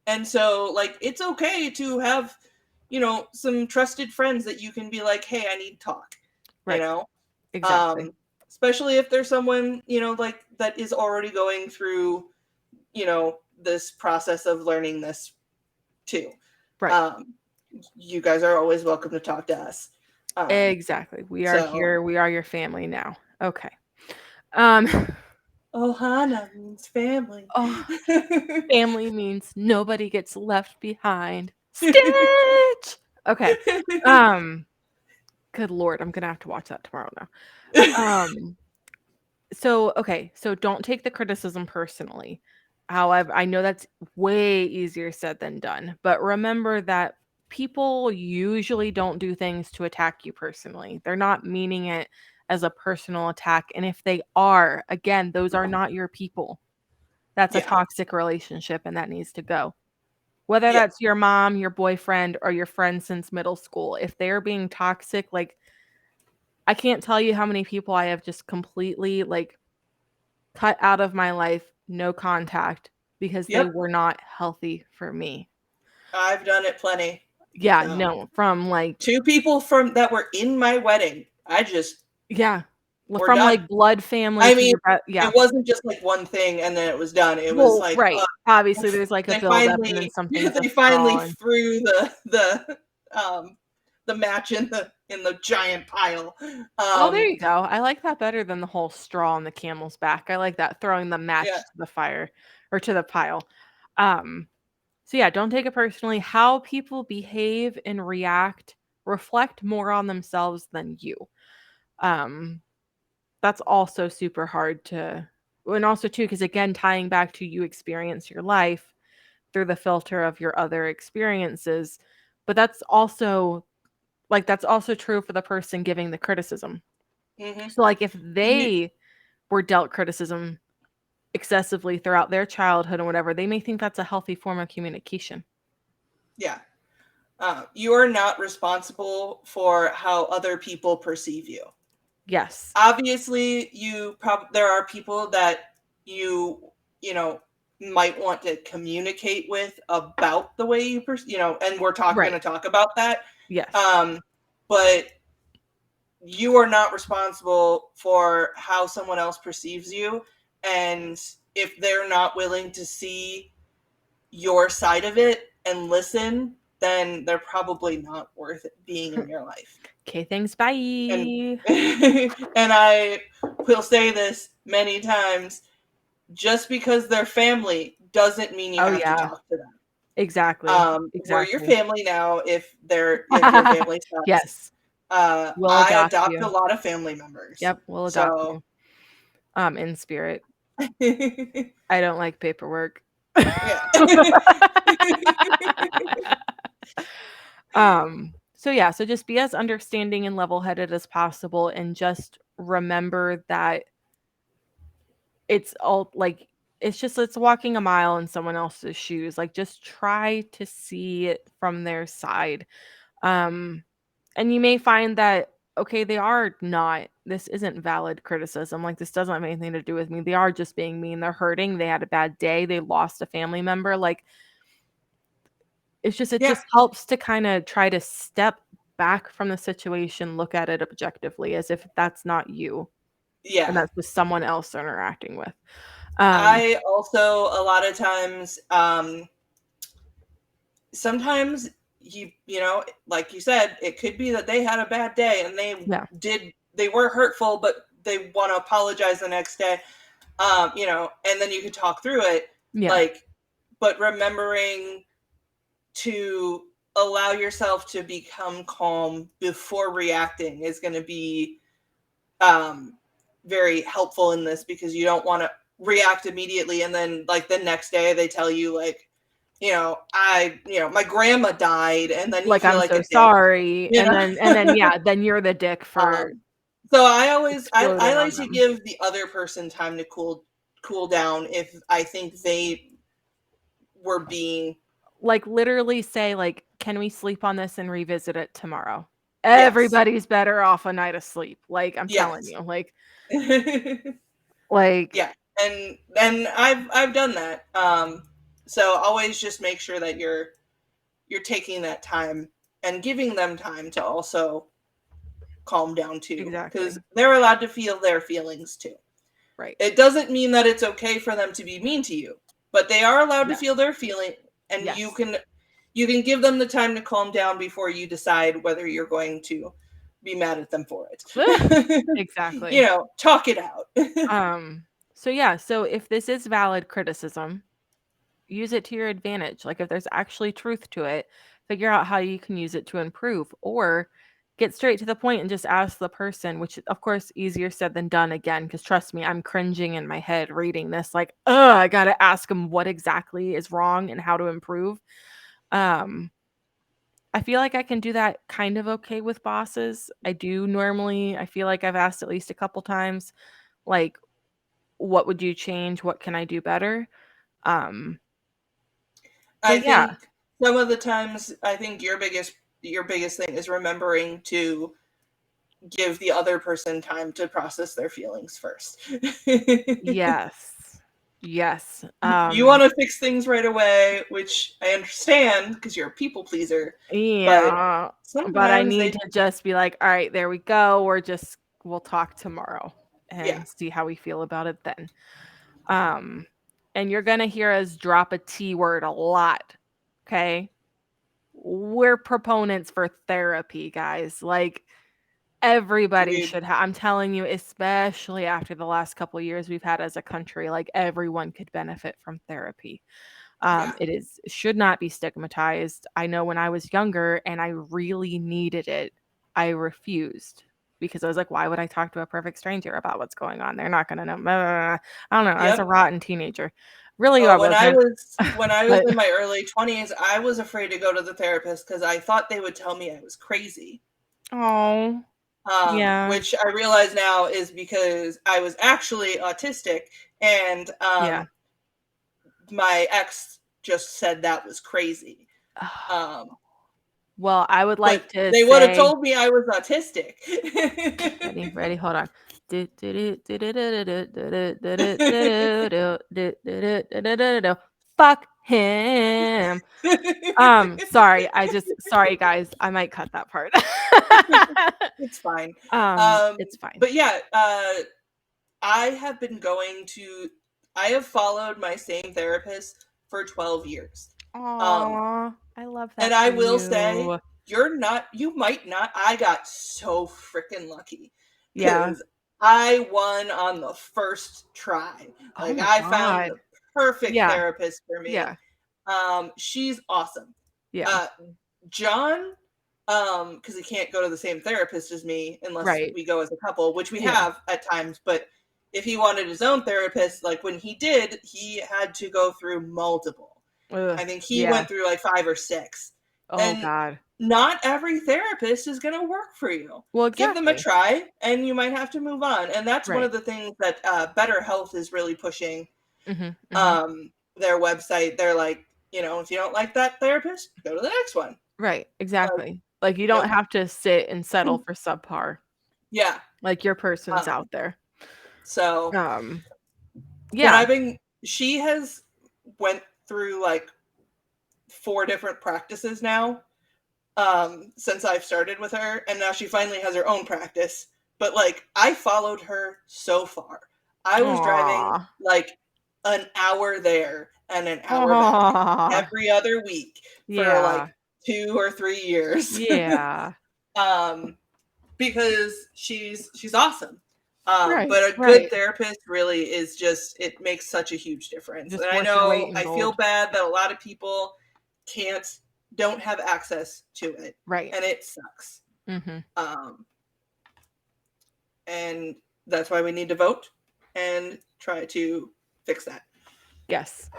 And so like, it's okay to have, some trusted friends that you can be like, hey, I need to talk, Exactly. Especially if there's someone, like that is already going through, this process of learning this too. Right. You guys are always welcome to talk to us. Exactly. We are here. We are your family now. Okay. Ohana means family. Oh, family means nobody gets left behind. Stitch. Okay. Good Lord, I'm gonna have to watch that tomorrow now. So don't take the criticism personally. However, I know that's way easier said than done, but remember that people usually don't do things to attack you personally. They're not meaning it as a personal attack. And if they are, again, those are not your people. That's a toxic relationship and that needs to go. Whether that's your mom, your boyfriend, or your friend since middle school, if they're being toxic, like I can't tell you how many people I have just completely like cut out of my life, no contact, because they were not healthy for me. I've done it plenty. Yeah, no, from like 2 people that were in my wedding. yeah, We're from done. like blood family I to mean, your yeah. it wasn't just like one thing and then it was done. It was Well, like, right. Obviously, there's like a they build up and then finally something's they a finally straw and threw the match in the giant pile. oh, there you go. I like that better than the whole straw on the camel's back. I like that, throwing the Yeah. match to the fire or to the pile. Um, so yeah, don't take it personally. How people behave and react reflect more on themselves than you. Um, that's also super hard to and also too, because again, tying back to you experience your life through the filter of your other experiences. But that's also true for the person giving the criticism. Mm-hmm. So like if they were dealt criticism excessively throughout their childhood and whatever, they may think that's a healthy form of communication. Yeah. You are not responsible for how other people perceive you. Yes. Obviously, there are people that you know might want to communicate with about the way you and we're going to Right. talk about that. Yes. But you are not responsible for how someone else perceives you, and if they're not willing to see your side of it and listen, then they're probably not worth being in your life. Okay, thanks. Bye. And and I will say this many times, just because they're family doesn't mean you Oh have to yeah. talk to them. Exactly. We're your Exactly. family now if your family sucks. Yes. We'll I adopt adopt a you. lot of family members. Yep, we'll adopt So you. In spirit. yeah. I don't like paperwork. So yeah, so just be as understanding and level-headed as possible and just remember that it's all like it's walking a mile in someone else's shoes. Like just try to see it from their side. Um and you may find that okay, this isn't valid criticism. Like this doesn't have anything to do with me. They are just being mean. They're hurting. They had a bad day. They lost a family member. Like it Yeah. just helps to kind of try to step back from the situation, look at it objectively as if that's not you and Yeah. that's just someone else they're interacting with. Um, I also a lot of times sometimes like you said, it could be that they had a bad day and yeah, they were hurtful, but they want to apologize the next day. And then you can talk through it. yeah, Like, but remembering to allow yourself to become calm before reacting is going to be very helpful in this, because you don't want to react immediately and then like the next day they tell you like, my grandma died, and then you like feel I'm like so a dick, sorry, you know. and then yeah, then you're the dick for So I exploding like on to them. give the other person time to cool down if I think they were being Like literally say like, "Can we sleep on this and revisit it tomorrow?" yes. Everybody's better off a night of sleep. Like I'm telling Yes. you, like Yeah. And I've done that. So always just make sure that you're taking that time and giving them time to also calm down too, because exactly. they're allowed to feel their feelings too. Right. It doesn't mean that it's okay for them to be mean to you, but they are allowed to Yes. feel their feeling, and Yes. you can give them the time to calm down before you decide whether you're going to be mad at them for it. Exactly. Talk it out. So yeah, so if this is valid criticism, use it to your advantage. Like if there's actually truth to it, figure out how you can use it to improve or get straight to the point and just ask the person, which of course easier said than done again, because trust me, I'm cringing in my head reading this like, I got to ask them what exactly is wrong and how to improve. Um I feel like I can do that kind of okay with bosses. I do normally. I feel like I've asked at least a couple times like what would you change? What can I do better? Um, I but yeah, think some of the times, I think your biggest thing is remembering to give the other person time to process their feelings first. yes. Yes. You want to fix things right away, which I understand because you're a people pleaser. Yeah. But I Sometimes need to just be like, all right, there we go. We'll talk tomorrow and see how we feel about it then. And you're going to hear us drop a T word a lot. Okay. We're proponents for therapy, guys. Like, everybody should have. I'm telling you, especially after the last couple of years we've had as a country, like, everyone could benefit from therapy. It should not be stigmatized. I know when I was younger and I really needed it, I refused because I was like, why would I talk to a perfect stranger about what's going on? They're not going to know. I don't know. I was a rotten teenager. Really, I when wasn't. When I was in my early 20s, I was afraid to go to the therapist because I thought they would tell me I was crazy. Oh, yeah. Which I realize now is because I was actually autistic, and my ex just said that was crazy. Well, I would like to they would have told me I was autistic. Ready, hold on. Fuck him. Sorry guys, I might cut that part. It's fine. It's fine. But yeah, I have followed my same therapist for 12 years. Aww, I love that. And I will say, you might not. I got so freaking lucky because I won on the first try. Like, I found the perfect therapist for me. She's awesome. John, because he can't go to the same therapist as me unless we go as a couple, which we have at times, but if he wanted his own therapist, like when he did, he had to go through multiple. I think he went through like 5 or 6. God. Not every therapist is going to work for you. Well, give them a try and you might have to move on. And that's one of the things that Better Health is really pushing. Their website. They're like, if you don't like that therapist, go to the next one. Right, exactly. Like, you don't have to sit and settle for subpar. Yeah. Like, your person's out there. So, yeah. She has went through like 4 different practices now, since I've started with her, and now she finally has her own practice. But like, I followed her so far. I was driving like an hour there and an hour back every other week for like 2 or 3 years. Yeah. Because she's awesome. But a good therapist really is just, it makes such a huge difference. And I know I feel bad that a lot of people don't have access to it. Right. And it sucks. And that's why we need to vote and try to fix that. Yes.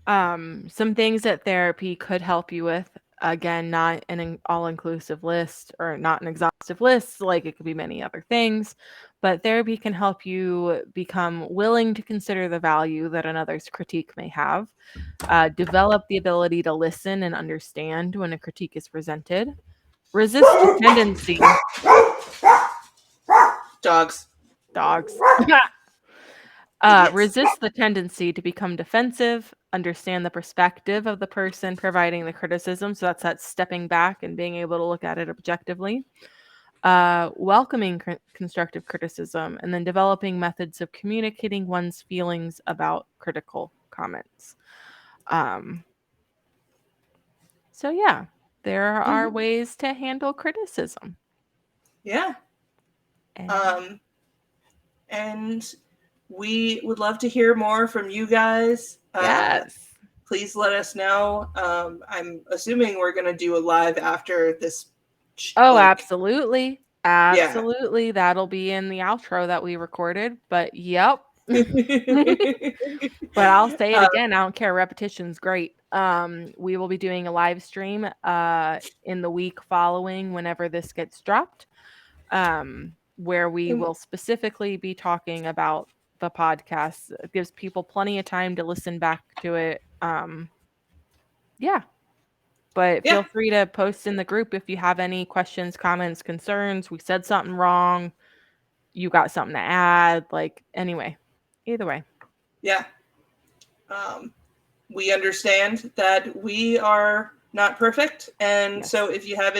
Some things that therapy could help you with, again, not an all-inclusive list or not an exhaustive list, like it could be many other things, but therapy can help you become willing to consider the value that another's critique may have, develop the ability to listen and understand when a critique is presented, resist the tendency. Dogs. Resist the tendency to become defensive, understand the perspective of the person providing the criticism. So that's that stepping back and being able to look at it objectively. Welcoming constructive criticism, and then developing methods of communicating one's feelings about critical comments. So yeah, there are ways to handle criticism. Yeah. And we would love to hear more from you guys. Yes. Please let us know. I'm assuming we're going to do a live after this. Absolutely. Absolutely. Yeah. That'll be in the outro that we recorded, but yep. But I'll say it again. I don't care. Repetition's great. We will be doing a live stream in the week following whenever this gets dropped, where we will specifically be talking about the podcast. It gives people plenty of time to listen back to it. Yeah. But feel free to post in the group if you have any questions, comments, concerns. We said something wrong. You got something to add. Like, anyway, either way. Yeah. We understand that we are not perfect. And so if you have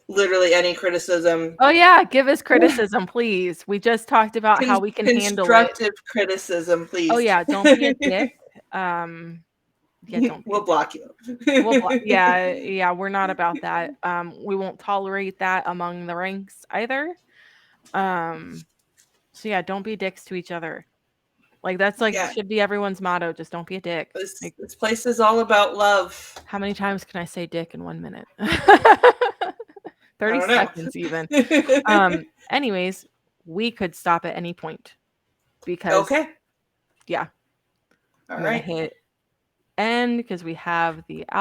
literally any criticism. Oh, yeah. Give us criticism, please. We just talked about how we can handle it. Constructive criticism, please. Oh, yeah. Don't be a dick. Yeah, don't be we'll block you. yeah, we're not about that. We won't tolerate that among the ranks either. So yeah, don't be dicks to each other. Like that's should be everyone's motto. Just don't be a dick. This place is all about love. How many times can I say dick in 1 minute? 30 seconds even. Anyways, we could stop at any point because yeah. All I'm gonna hit end because we have the